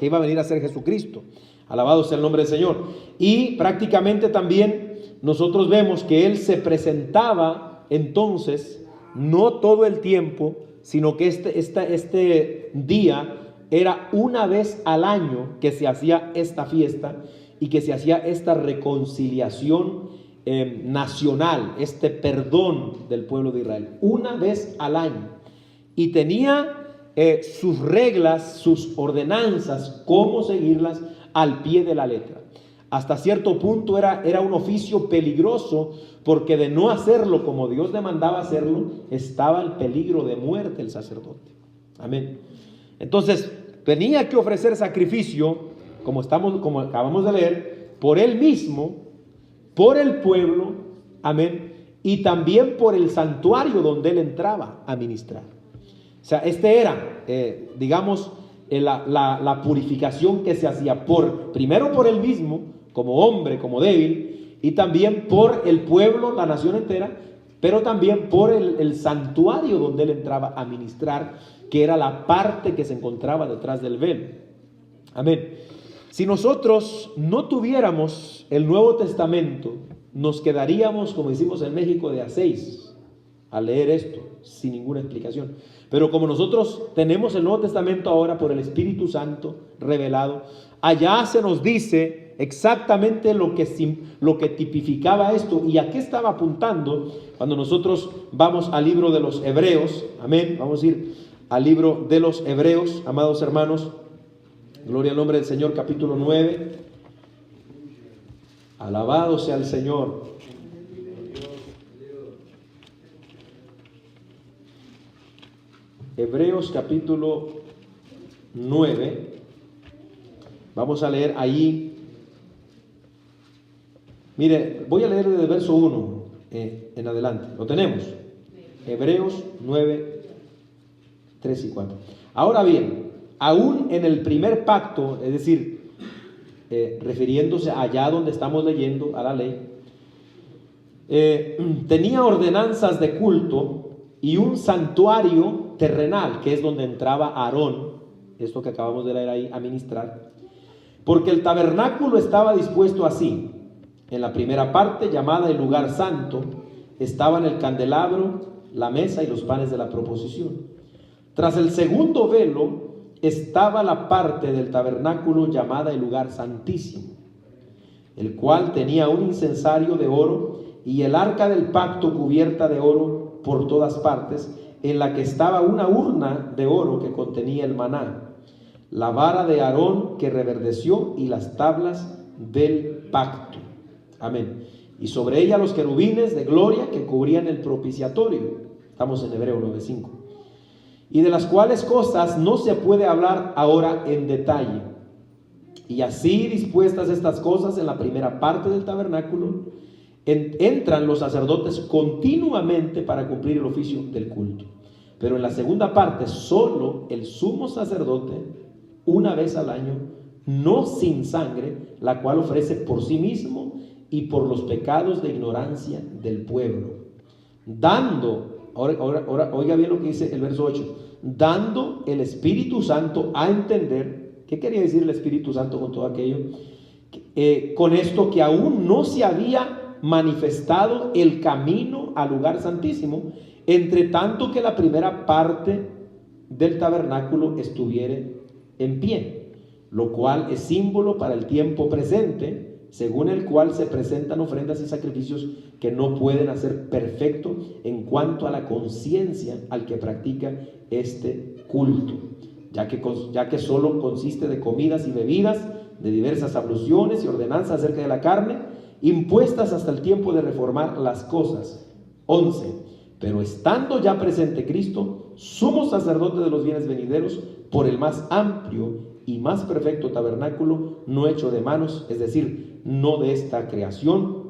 iba a venir a ser Jesucristo. Alabado sea el nombre del Señor. Y prácticamente también nosotros vemos que él se presentaba entonces, no todo el tiempo, sino que este día era una vez al año que se hacía esta fiesta y que se hacía esta reconciliación nacional, este perdón del pueblo de Israel, una vez al año. Y tenía sus reglas, sus ordenanzas, cómo seguirlas al pie de la letra. Hasta cierto punto era un oficio peligroso, porque de no hacerlo como Dios demandaba hacerlo, estaba el peligro de muerte el sacerdote. Amén. Entonces tenía que ofrecer sacrificio, como acabamos de leer, por él mismo, por el pueblo, amén, y también por el santuario donde él entraba a ministrar. O sea, este era, digamos, la purificación que se hacía primero por él mismo, como hombre, como débil, y también por el pueblo, la nación entera, pero también por el santuario donde él entraba a ministrar, que era la parte que se encontraba detrás del velo. Amén. Si nosotros no tuviéramos el Nuevo Testamento, nos quedaríamos, como decimos en México, de a 6 a leer esto sin ninguna explicación. Pero como nosotros tenemos el Nuevo Testamento ahora por el Espíritu Santo revelado, allá se nos dice exactamente lo que tipificaba esto y a qué estaba apuntando cuando nosotros vamos al libro de los Hebreos. Amén. Vamos a ir al libro de los Hebreos, amados hermanos. Gloria al nombre del Señor, capítulo 9. Alabado sea el Señor. Hebreos capítulo 9. Vamos a leer ahí. Mire, voy a leer desde el verso 1 en adelante. ¿Lo tenemos? Hebreos 9, 3 y 4. Ahora bien, aún en el primer pacto, es decir, refiriéndose allá donde estamos leyendo a la ley, tenía ordenanzas de culto y un santuario terrenal, que es donde entraba Aarón, esto que acabamos de leer ahí, a ministrar, porque el tabernáculo estaba dispuesto así. En la primera parte, llamada el lugar santo, estaban el candelabro, la mesa y los panes de la proposición. Tras el segundo velo estaba la parte del tabernáculo llamada el lugar santísimo, el cual tenía un incensario de oro y el arca del pacto cubierta de oro por todas partes, en la que estaba una urna de oro que contenía el maná, la vara de Aarón que reverdeció y las tablas del pacto. Amén. Y sobre ella los querubines de gloria que cubrían el propiciatorio. Estamos en Hebreo 9:5. Y de las cuales cosas no se puede hablar ahora en detalle. Y así dispuestas estas cosas en la primera parte del tabernáculo, entran los sacerdotes continuamente para cumplir el oficio del culto. Pero en la segunda parte, solo el sumo sacerdote, una vez al año, no sin sangre, la cual ofrece por sí mismo y por los pecados de ignorancia del pueblo, dando, ahora oiga bien lo que dice el verso 8, dando el Espíritu Santo a entender. ¿Qué quería decir el Espíritu Santo con todo aquello? Con esto, que aún no se había manifestado el camino al lugar santísimo, entre tanto que la primera parte del tabernáculo estuviera en pie, lo cual es símbolo para el tiempo presente, según el cual se presentan ofrendas y sacrificios que no pueden hacer perfecto en cuanto a la conciencia al que practica este culto, ya que solo consiste de comidas y bebidas, de diversas abluciones y ordenanzas acerca de la carne, impuestas hasta el tiempo de reformar las cosas. 11. Pero estando ya presente Cristo, sumo sacerdote de los bienes venideros, por el más amplio y más perfecto tabernáculo, no hecho de manos, es decir, no de esta creación,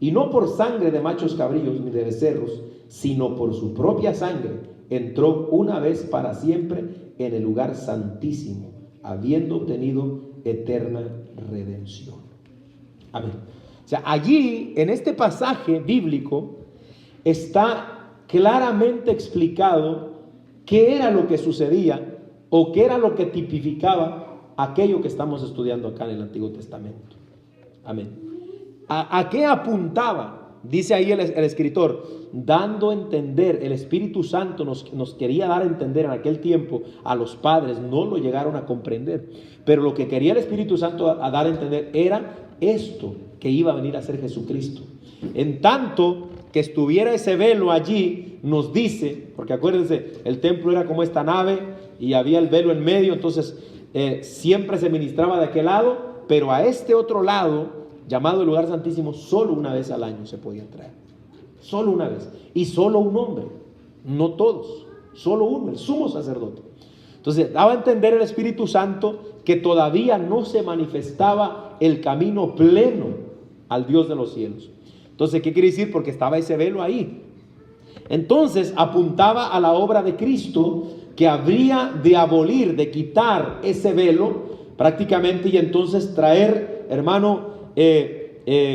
y no por sangre de machos cabríos ni de becerros, sino por su propia sangre, entró una vez para siempre en el lugar santísimo, habiendo obtenido eterna redención. Amén. O sea, allí, en este pasaje bíblico, está claramente explicado qué era lo que sucedía o qué era lo que tipificaba aquello que estamos estudiando acá en el Antiguo Testamento. Amén. ¿A qué apuntaba? Dice ahí el escritor, dando a entender, el Espíritu Santo nos quería dar a entender en aquel tiempo, a los padres no lo llegaron a comprender, pero lo que quería el Espíritu Santo a dar a entender era esto que iba a venir a ser Jesucristo. En tanto que estuviera ese velo allí, nos dice, porque acuérdense, el templo era como esta nave y había el velo en medio, entonces siempre se ministraba de aquel lado, pero a este otro lado, llamado el lugar santísimo, solo una vez al año se podía entrar. Solo una vez. Y solo un hombre, no todos, solo uno, el sumo sacerdote. Entonces daba a entender el Espíritu Santo que todavía no se manifestaba el camino pleno al Dios de los cielos. Entonces, ¿qué quiere decir? Porque estaba ese velo ahí. Entonces apuntaba a la obra de Cristo, que habría de abolir, de quitar ese velo prácticamente, y entonces traer, hermano,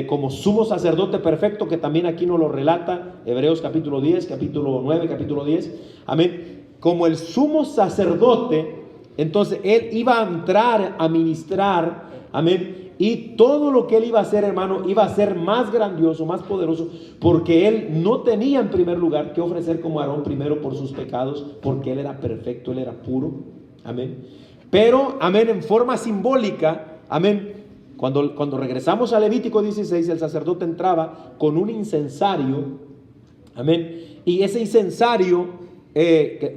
como sumo sacerdote perfecto, que también aquí nos lo relata Hebreos capítulo 10, capítulo 9, capítulo 10, amén, como el sumo sacerdote. Entonces él iba a entrar a ministrar, amén, y todo lo que él iba a hacer, hermano, iba a ser más grandioso, más poderoso, porque él no tenía en primer lugar que ofrecer como Aarón, primero por sus pecados, porque él era perfecto, él era puro, amén, pero, amén, en forma simbólica, amén. Cuando regresamos a Levítico 16, el sacerdote entraba con un incensario, amén, y ese incensario,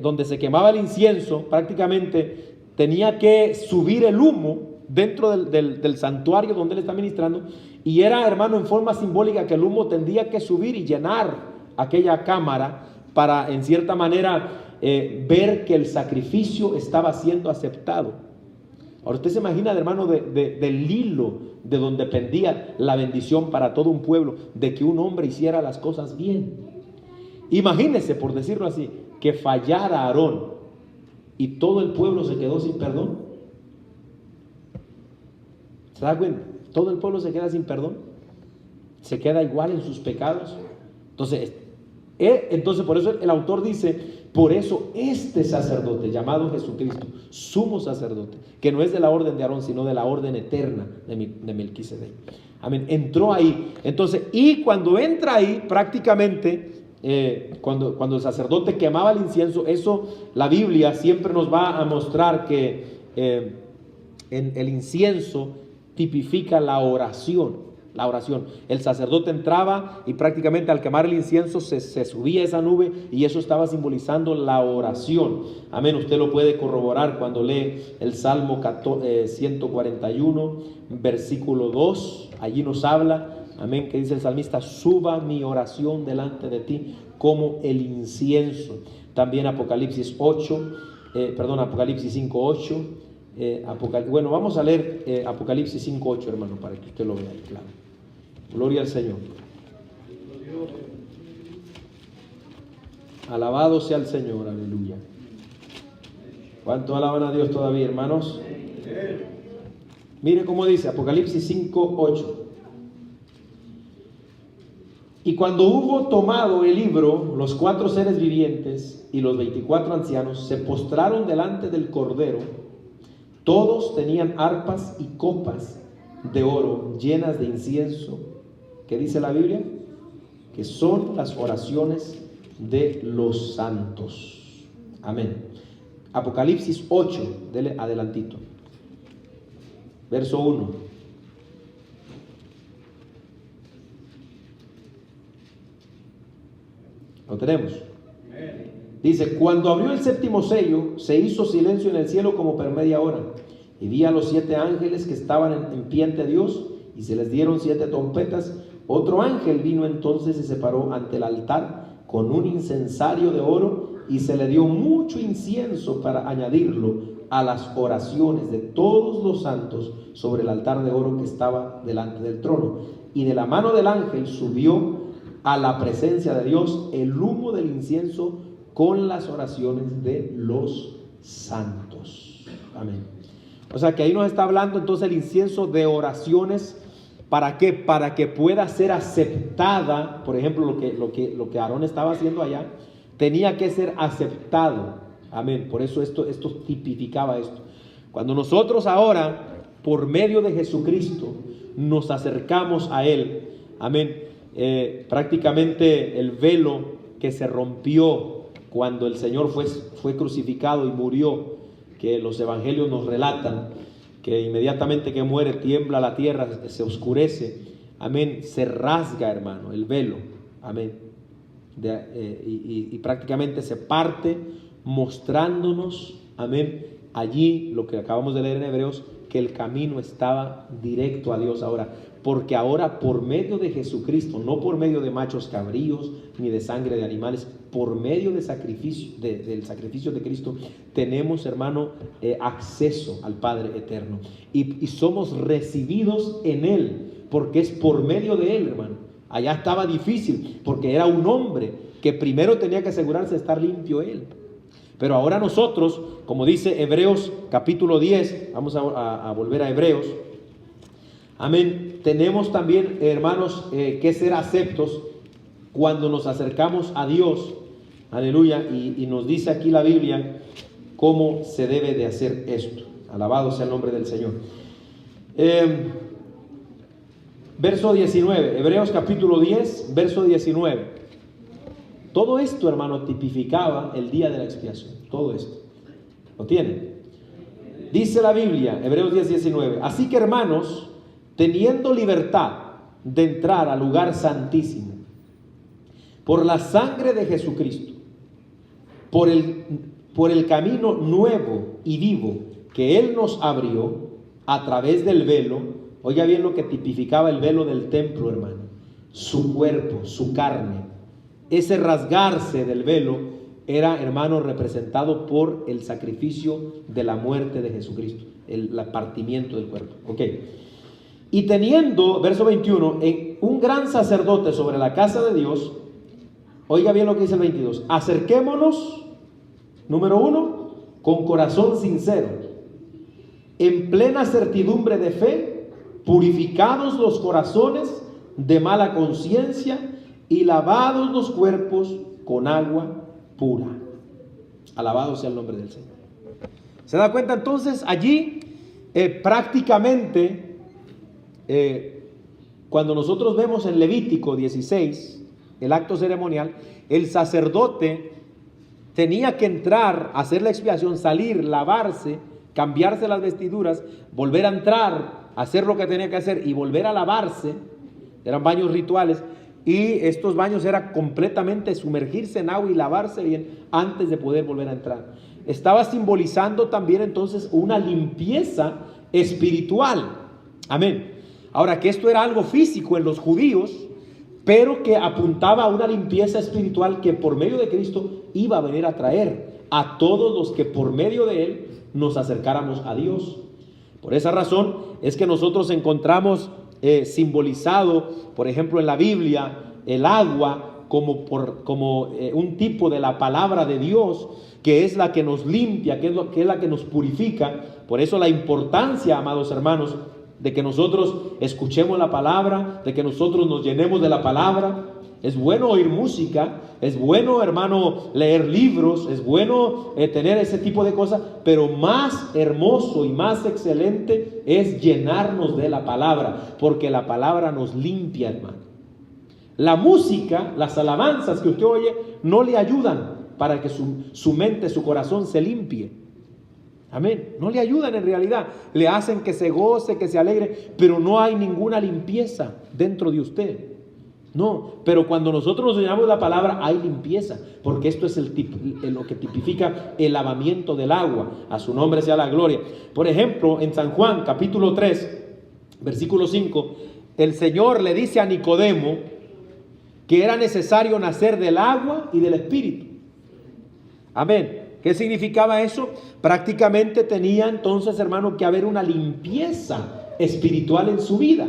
donde se quemaba el incienso, prácticamente tenía que subir el humo dentro del santuario donde él está ministrando, y era, hermano, en forma simbólica que el humo tendría que subir y llenar aquella cámara para, en cierta manera, ver que el sacrificio estaba siendo aceptado. Ahora usted se imagina, hermano, del hilo de donde pendía la bendición para todo un pueblo, de que un hombre hiciera las cosas bien. Imagínese, por decirlo así, que fallara Aarón y todo el pueblo se quedó sin perdón. ¿Se da cuenta? Todo el pueblo se queda sin perdón, se queda igual en sus pecados. Entonces por eso el autor dice, por eso este sacerdote llamado Jesucristo, sumo sacerdote, que no es de la orden de Aarón, sino de la orden eterna de Melquisedec, amén, entró ahí. Entonces, y cuando entra ahí, prácticamente, cuando el sacerdote quemaba el incienso, eso la Biblia siempre nos va a mostrar que el incienso tipifica la oración. La oración. El sacerdote entraba y prácticamente al quemar el incienso se subía esa nube, y eso estaba simbolizando la oración. Amén. Usted lo puede corroborar cuando lee el Salmo 141, versículo 2. Allí nos habla, amén, que dice el salmista: suba mi oración delante de ti como el incienso. También Apocalipsis 5, 8. Bueno, vamos a leer Apocalipsis 5, 8, hermano, para que usted lo vea ahí, claro. Gloria al Señor. Alabado sea el Señor, aleluya. ¿Cuánto alaban a Dios todavía, hermanos? Mire cómo dice Apocalipsis 5, 8. Y cuando hubo tomado el libro, los 4 seres vivientes y los 24 ancianos se postraron delante del Cordero. Todos tenían arpas y copas de oro llenas de incienso. ¿Qué dice la Biblia? Que son las oraciones de los santos. Amén. Apocalipsis 8, dele adelantito. Verso 1. ¿Lo tenemos? Dice: cuando abrió el séptimo sello, se hizo silencio en el cielo como por media hora. Y vi a los 7 ángeles que estaban en pie ante Dios, y se les dieron 7 trompetas. Otro ángel vino entonces y se paró ante el altar con un incensario de oro, y se le dio mucho incienso para añadirlo a las oraciones de todos los santos sobre el altar de oro que estaba delante del trono. Y de la mano del ángel subió a la presencia de Dios el humo del incienso con las oraciones de los santos. Amén. O sea que ahí nos está hablando entonces el incienso de oraciones ¿Para qué? Para que pueda ser aceptada. Por ejemplo, lo que Aarón estaba haciendo allá, tenía que ser aceptado. Amén. Por eso esto tipificaba esto. Cuando nosotros ahora, por medio de Jesucristo, nos acercamos a Él, amén, prácticamente el velo que se rompió cuando el Señor fue crucificado y murió, que los evangelios nos relatan, que inmediatamente que muere tiembla la tierra, se oscurece, amén, se rasga, hermano, el velo, amén, y prácticamente se parte, mostrándonos, amén, allí lo que acabamos de leer en Hebreos, que el camino estaba directo a Dios ahora, porque ahora por medio de Jesucristo, no por medio de machos cabríos ni de sangre de animales, por medio de sacrificio, del sacrificio de Cristo, tenemos, hermano, acceso al Padre eterno, y somos recibidos en Él, porque es por medio de Él, hermano. Allá estaba difícil, porque era un hombre que primero tenía que asegurarse de estar limpio Él. Pero ahora nosotros, como dice Hebreos capítulo 10, vamos a volver a Hebreos, amén, tenemos también, hermanos, que ser aceptos cuando nos acercamos a Dios, aleluya, y nos dice aquí la Biblia cómo se debe de hacer esto. Alabado sea el nombre del Señor. Verso 19, Hebreos capítulo 10, verso 19. Todo esto, hermano, tipificaba el día de la expiación. Todo esto. ¿Lo tienen? Dice la Biblia, Hebreos 10, 19. Así que, hermanos, teniendo libertad de entrar al lugar santísimo, por la sangre de Jesucristo, por el camino nuevo y vivo que Él nos abrió a través del velo. Oiga bien lo que tipificaba el velo del templo, hermano. Su cuerpo, su carne. Ese rasgarse del velo era, hermano, representado por el sacrificio de la muerte de Jesucristo, el partimiento del cuerpo. Ok. Y teniendo, verso 21, un gran sacerdote sobre la casa de Dios, oiga bien lo que dice el 22, acerquémonos, número 1, con corazón sincero, en plena certidumbre de fe, purificados los corazones de mala conciencia y lavados los cuerpos con agua pura. Alabado sea el nombre del Señor. ¿Se da cuenta entonces? Allí prácticamente cuando nosotros vemos en Levítico 16 el acto ceremonial, el sacerdote tenía que entrar, hacer la expiación, salir, lavarse, cambiarse las vestiduras, volver a entrar, hacer lo que tenía que hacer y volver a lavarse. Eran baños rituales. Y estos baños era completamente sumergirse en agua y lavarse bien antes de poder volver a entrar. Estaba simbolizando también entonces una limpieza espiritual. Amén. Ahora, que esto era algo físico en los judíos, pero que apuntaba a una limpieza espiritual que por medio de Cristo iba a venir a traer a todos los que por medio de Él nos acercáramos a Dios. Por esa razón es que nosotros encontramos simbolizado, por ejemplo, en la Biblia, el agua como un tipo de la palabra de Dios, que es la que nos limpia, que es la que nos purifica. Por eso la importancia, amados hermanos, de que nosotros escuchemos la palabra, de que nosotros nos llenemos de la palabra. Es bueno oír música, es bueno, hermano, leer libros, es bueno tener ese tipo de cosas, pero más hermoso y más excelente es llenarnos de la palabra, porque la palabra nos limpia, hermano. La música, las alabanzas que usted oye, no le ayudan para que su mente, su corazón se limpie. Amén. No le ayudan en realidad, le hacen que se goce, que se alegre, pero no hay ninguna limpieza dentro de usted. No, pero cuando nosotros nos llenamos la palabra hay limpieza, porque esto es lo que tipifica el lavamiento del agua. A su nombre sea la gloria. Por ejemplo, en San Juan capítulo 3, versículo 5, el Señor le dice a Nicodemo que era necesario nacer del agua y del Espíritu. Amén. ¿Qué significaba eso? Prácticamente tenía entonces, hermano, que haber una limpieza espiritual en su vida.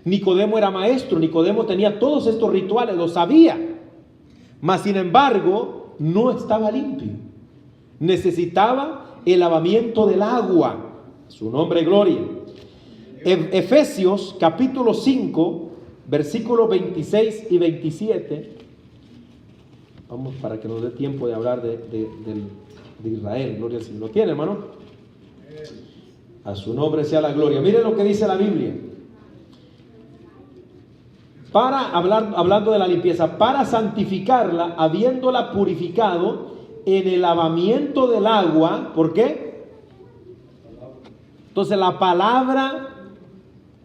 Nicodemo era maestro, Nicodemo tenía todos estos rituales, lo sabía, mas sin embargo no estaba limpio, necesitaba el lavamiento del agua. Su nombre, gloria. Efesios capítulo 5, versículos 26 y 27. Vamos, para que nos dé tiempo de hablar de Israel. Gloria al Señor. ¿Lo tiene, hermano? A su nombre sea la gloria. Miren lo que dice la Biblia. Hablando de la limpieza, para santificarla, habiéndola purificado en el lavamiento del agua. ¿Por qué? Entonces la palabra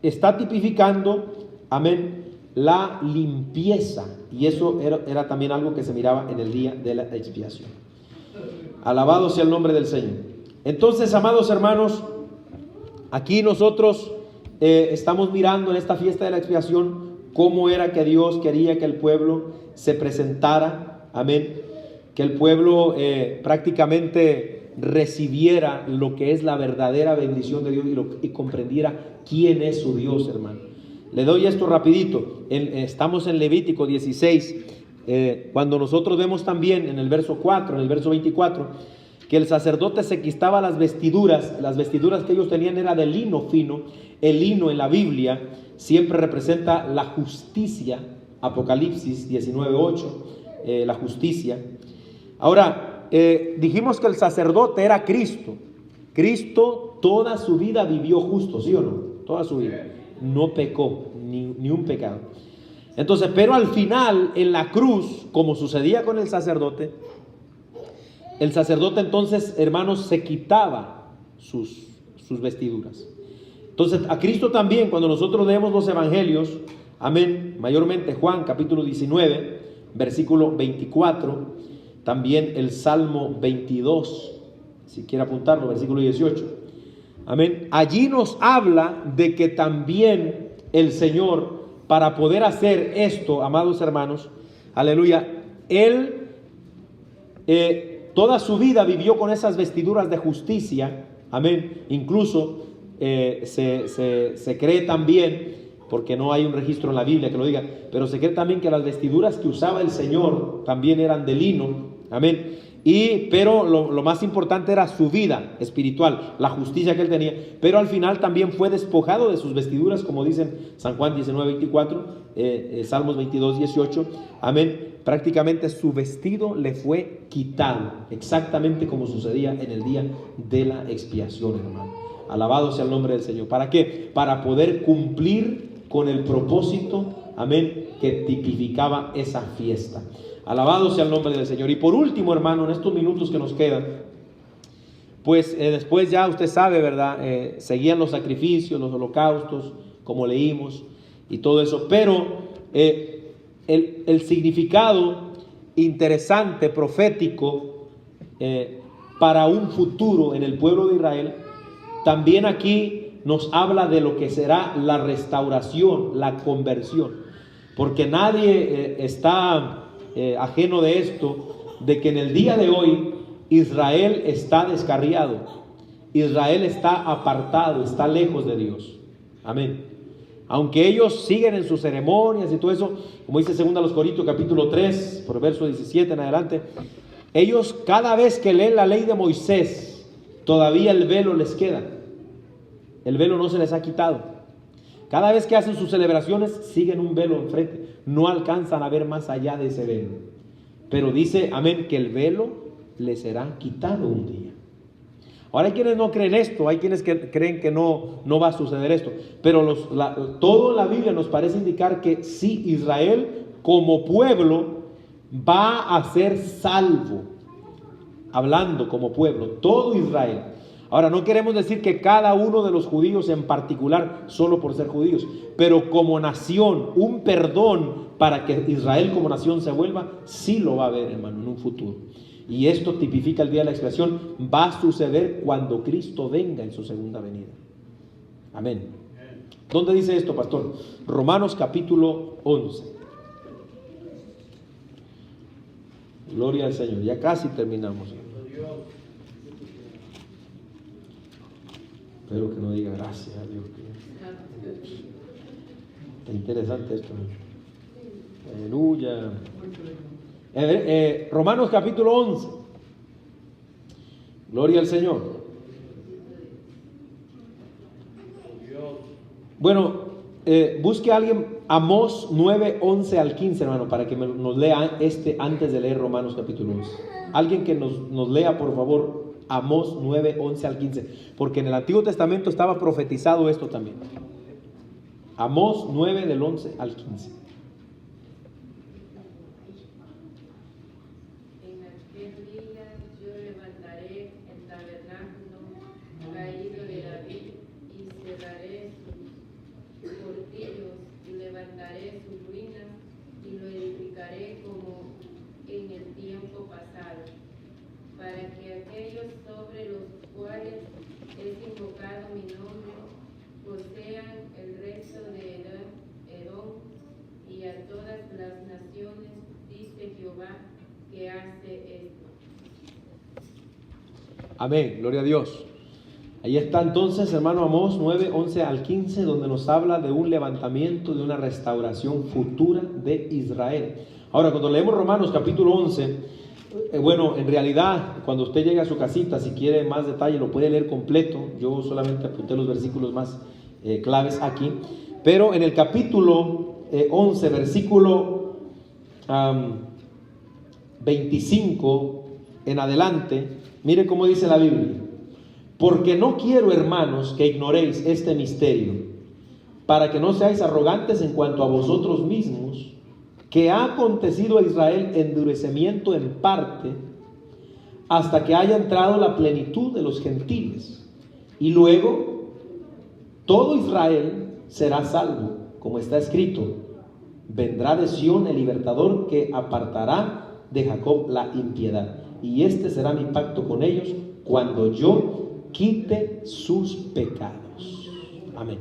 está tipificando, amén, la limpieza. Y eso era también algo que se miraba en el día de la expiación. Alabado sea el nombre del Señor. Entonces, amados hermanos, aquí nosotros estamos mirando en esta fiesta de la expiación cómo era que Dios quería que el pueblo se presentara, amén, que el pueblo prácticamente recibiera lo que es la verdadera bendición de Dios y comprendiera quién es su Dios, hermano. Le doy esto rapidito. Estamos en Levítico 16, cuando nosotros vemos también en el verso 4, en el verso 24, que el sacerdote se quitaba las vestiduras que ellos tenían era de lino fino. El lino en la Biblia siempre representa la justicia, Apocalipsis 19:8, la justicia. Ahora, dijimos que el sacerdote era Cristo. Cristo toda su vida vivió justo, ¿sí o no? Toda su vida. No pecó, ni un pecado. Entonces, pero al final, en la cruz, como sucedía con el sacerdote entonces, hermanos, se quitaba sus vestiduras. Entonces, a Cristo también, cuando nosotros leemos los evangelios, amén, mayormente Juan capítulo 19, versículo 24, también el Salmo 22, si quiere apuntarlo, versículo 18, amén. Allí nos habla de que también el Señor, para poder hacer esto, amados hermanos, aleluya, Él toda su vida vivió con esas vestiduras de justicia, amén. Incluso se cree también, porque no hay un registro en la Biblia que lo diga, pero se cree también que las vestiduras que usaba el Señor también eran de lino, amén. Pero lo más importante era su vida espiritual, la justicia que él tenía. Pero al final también fue despojado de sus vestiduras, como dicen San Juan 19:24, Salmos 22:18, amén. Prácticamente su vestido le fue quitado, exactamente como sucedía en el día de la expiación, hermano. Alabado sea el nombre del Señor. ¿Para qué? Para poder cumplir con el propósito, amén, que tipificaba esa fiesta. Alabado sea el nombre del Señor. Y por último, hermano, en estos minutos que nos quedan, pues después ya usted sabe, ¿verdad? Seguían los sacrificios, los holocaustos, como leímos, y todo eso. Pero el significado interesante, profético, para un futuro en el pueblo de Israel, también aquí nos habla de lo que será la restauración, la conversión. Porque nadie está ajeno de esto, de que en el día de hoy Israel está descarriado, Israel está apartado, está lejos de Dios, amén. Aunque ellos siguen en sus ceremonias y todo eso, como dice 2 Corintios capítulo 3, por verso 17 en adelante, ellos cada vez que leen la ley de Moisés, todavía el velo les queda, el velo no se les ha quitado. Cada vez que hacen sus celebraciones, siguen un velo enfrente. No alcanzan a ver más allá de ese velo. Pero dice, amén, que el velo les será quitado un día. Ahora hay quienes no creen esto, hay quienes que creen que no va a suceder esto. Pero todo la Biblia nos parece indicar que sí, Israel como pueblo va a ser salvo. Hablando como pueblo, todo Israel. Ahora, no queremos decir que cada uno de los judíos en particular, solo por ser judíos, pero como nación, un perdón para que Israel como nación se vuelva, sí lo va a haber, hermano, en un futuro. Y esto tipifica el día de la expiación, va a suceder cuando Cristo venga en su segunda venida. Amén. ¿Dónde dice esto, pastor? Romanos capítulo 11. Gloria al Señor, ya casi terminamos. Espero que no diga gracias a Dios. Está interesante esto. Aleluya. Romanos capítulo 11. Gloria al Señor. Bueno, busque a alguien Amós 9, 11 al 15, hermano, para que nos lea antes de leer Romanos capítulo 11. Alguien que nos lea, por favor, Amós 9, 11 al 15, porque en el Antiguo Testamento estaba profetizado esto también. Amós 9 del 11 al 15. En aquel día yo levantaré el tabernáculo caído de David y cerraré sus portillos y levantaré sus ruinas y lo edificaré como en el tiempo pasado, para que aquellos sobre los cuales es invocado mi nombre posean el resto de Edom y a todas las naciones, dice Jehová, que hace esto. Amén, gloria a Dios. Ahí está entonces, hermano, Amós 9, 11 al 15, donde nos habla de un levantamiento, de una restauración futura de Israel. Ahora, cuando leemos Romanos capítulo 11, bueno, en realidad, cuando usted llegue a su casita, si quiere más detalle, lo puede leer completo. Yo solamente apunté los versículos más claves aquí. Pero en el capítulo 11, versículo 25 en adelante, mire cómo dice la Biblia. Porque no quiero, hermanos, que ignoréis este misterio, para que no seáis arrogantes en cuanto a vosotros mismos, que ha acontecido a Israel endurecimiento en parte, hasta que haya entrado la plenitud de los gentiles. Y luego, todo Israel será salvo, como está escrito: vendrá de Sión el libertador que apartará de Jacob la impiedad. Y este será mi pacto con ellos cuando yo quite sus pecados. Amén.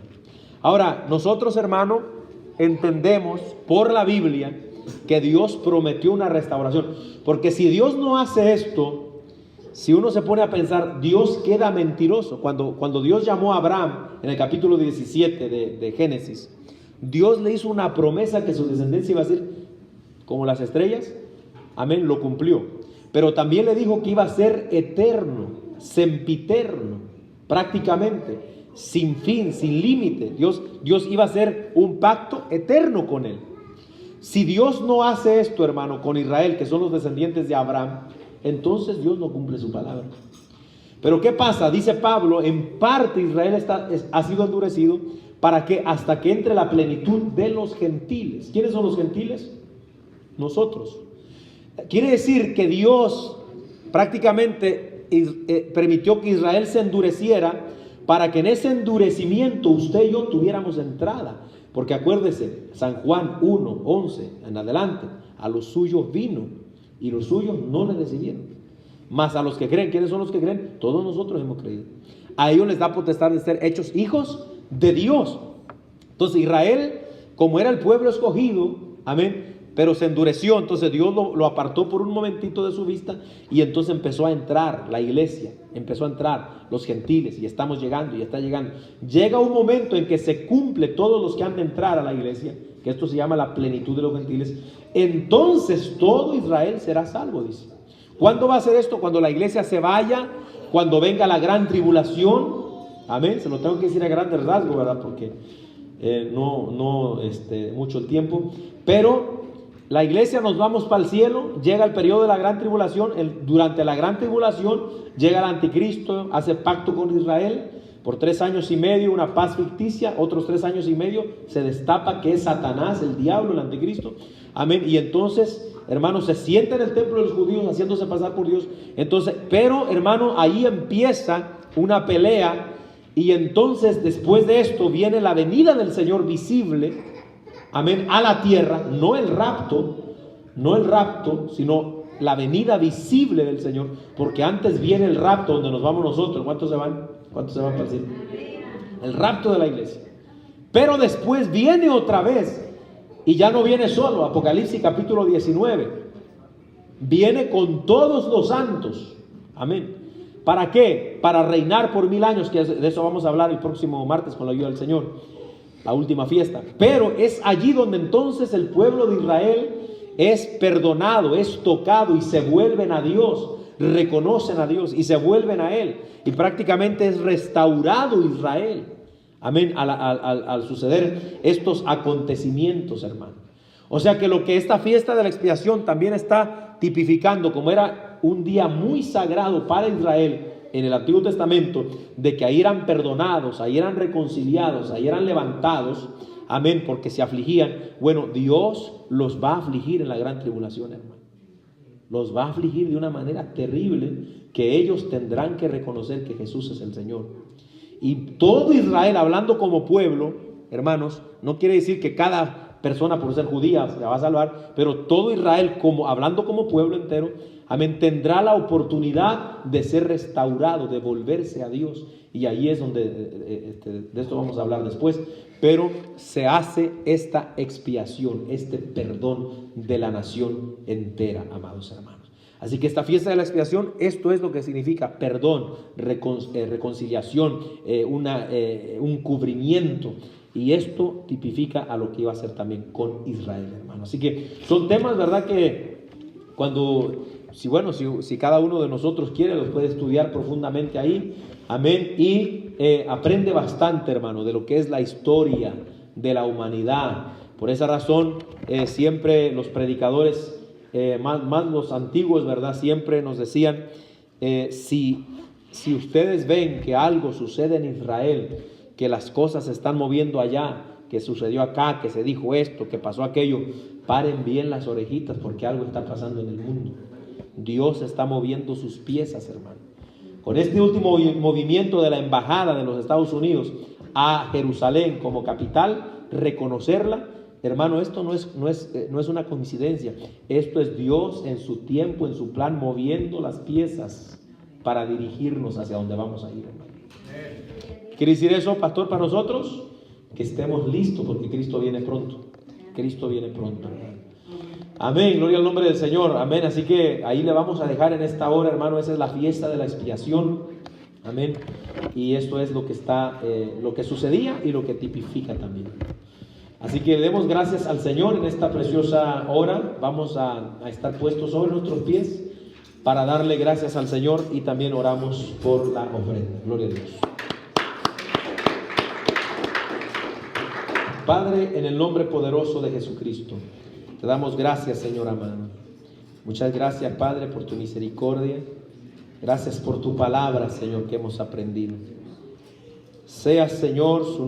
Ahora, nosotros, hermano, entendemos por la Biblia que Dios prometió una restauración. Porque si Dios no hace esto, si uno se pone a pensar, Dios queda mentiroso. Cuando Dios llamó a Abraham en el capítulo 17 de Génesis, Dios le hizo una promesa que su descendencia iba a ser como las estrellas. Amén, lo cumplió. Pero también le dijo que iba a ser eterno, sempiterno, prácticamente, sin fin, sin límite. Dios iba a hacer un pacto eterno con él. Si Dios no hace esto, hermano, con Israel, que son los descendientes de Abraham, entonces Dios no cumple su palabra. Pero ¿qué pasa? Dice Pablo, en parte Israel ha sido endurecido para que hasta que entre la plenitud de los gentiles. ¿Quiénes son los gentiles? Nosotros. Quiere decir que Dios prácticamente permitió que Israel se endureciera para que en ese endurecimiento usted y yo tuviéramos entrada. Porque acuérdese, San Juan 1, 11 en adelante, a los suyos vino y los suyos no le recibieron. Mas a los que creen, ¿quiénes son los que creen? Todos nosotros hemos creído. A ellos les da potestad de ser hechos hijos de Dios. Entonces Israel, como era el pueblo escogido, amén, pero se endureció, entonces Dios lo apartó por un momentito de su vista y entonces empezó a entrar la iglesia, empezó a entrar los gentiles y estamos llegando y está llegando. Llega un momento en que se cumple todos los que han de entrar a la iglesia, que esto se llama la plenitud de los gentiles. Entonces todo Israel será salvo, dice. ¿Cuándo va a ser esto? Cuando la iglesia se vaya, cuando venga la gran tribulación. Amén, se lo tengo que decir a grandes rasgos, ¿verdad? Porque no mucho el tiempo, pero la iglesia nos vamos para el cielo, llega el periodo de la gran tribulación, durante la gran tribulación llega el anticristo, hace pacto con Israel por 3 años y medio, una paz ficticia, otros 3 años y medio se destapa que es Satanás, el diablo, el anticristo, amén, y entonces, hermano, se sienta en el templo de los judíos haciéndose pasar por Dios, entonces, pero hermano, ahí empieza una pelea, y entonces después de esto viene la venida del Señor visible, amén, a la tierra, no el rapto, sino la venida visible del Señor, porque antes viene el rapto donde nos vamos nosotros. ¿Cuántos se van? ¿Cuántos se van para el cielo? El rapto de la iglesia. Pero después viene otra vez, y ya no viene solo, Apocalipsis capítulo 19, viene con todos los santos, amén. ¿Para qué? Para reinar por 1000 años, que de eso vamos a hablar el próximo martes con la ayuda del Señor, la última fiesta. Pero es allí donde entonces el pueblo de Israel es perdonado, es tocado y se vuelven a Dios, reconocen a Dios y se vuelven a Él. Y prácticamente es restaurado Israel. amén, al suceder estos acontecimientos, hermano. O sea que lo que esta fiesta de la expiación también está tipificando, como era un día muy sagrado para Israel en el Antiguo Testamento, de que ahí eran perdonados, ahí eran reconciliados, ahí eran levantados, amén, porque se afligían. Bueno, Dios los va a afligir en la gran tribulación, hermano. Los va a afligir de una manera terrible, que ellos tendrán que reconocer que Jesús es el Señor. Y todo Israel, hablando como pueblo, hermanos, no quiere decir que cada persona por ser judía se va a salvar, pero todo Israel, como hablando como pueblo entero, amén, tendrá la oportunidad de ser restaurado, de volverse a Dios. Y ahí es donde, de esto vamos a hablar después, pero se hace esta expiación, este perdón de la nación entera, amados hermanos. Así que esta fiesta de la expiación, esto es lo que significa perdón, reconciliación, un cubrimiento. Y esto tipifica a lo que iba a ser también con Israel, hermano. Así que son temas, ¿verdad? Que si cada uno de nosotros quiere, los puede estudiar profundamente ahí. Amén. Y aprende bastante, hermano, de lo que es la historia de la humanidad. Por esa razón, siempre los predicadores, más los antiguos, ¿verdad? Siempre nos decían, si ustedes ven que algo sucede en Israel, que las cosas se están moviendo allá, que sucedió acá, que se dijo esto, que pasó aquello, paren bien las orejitas, porque algo está pasando en el mundo. Dios está moviendo sus piezas, hermano. Con este último movimiento de la embajada de los Estados Unidos a Jerusalén como capital, reconocerla, hermano, esto no es una coincidencia. Esto es Dios en su tiempo, en su plan, moviendo las piezas para dirigirnos hacia donde vamos a ir, hermano. ¿Quiere decir eso, pastor, para nosotros? Que estemos listos, porque Cristo viene pronto. Cristo viene pronto, hermano. Amén, gloria al nombre del Señor, amén. Así que ahí le vamos a dejar en esta hora, hermano. Esa es la fiesta de la expiación, amén. Y esto es lo que está, lo que sucedía y lo que tipifica también. Así que demos gracias al Señor en esta preciosa hora. Vamos a estar puestos sobre nuestros pies para darle gracias al Señor, y también oramos por la ofrenda. Gloria a Dios. Padre, en el nombre poderoso de Jesucristo, te damos gracias, Señor amado. Muchas gracias, Padre, por tu misericordia. Gracias por tu palabra, Señor, que hemos aprendido. Sea, Señor, su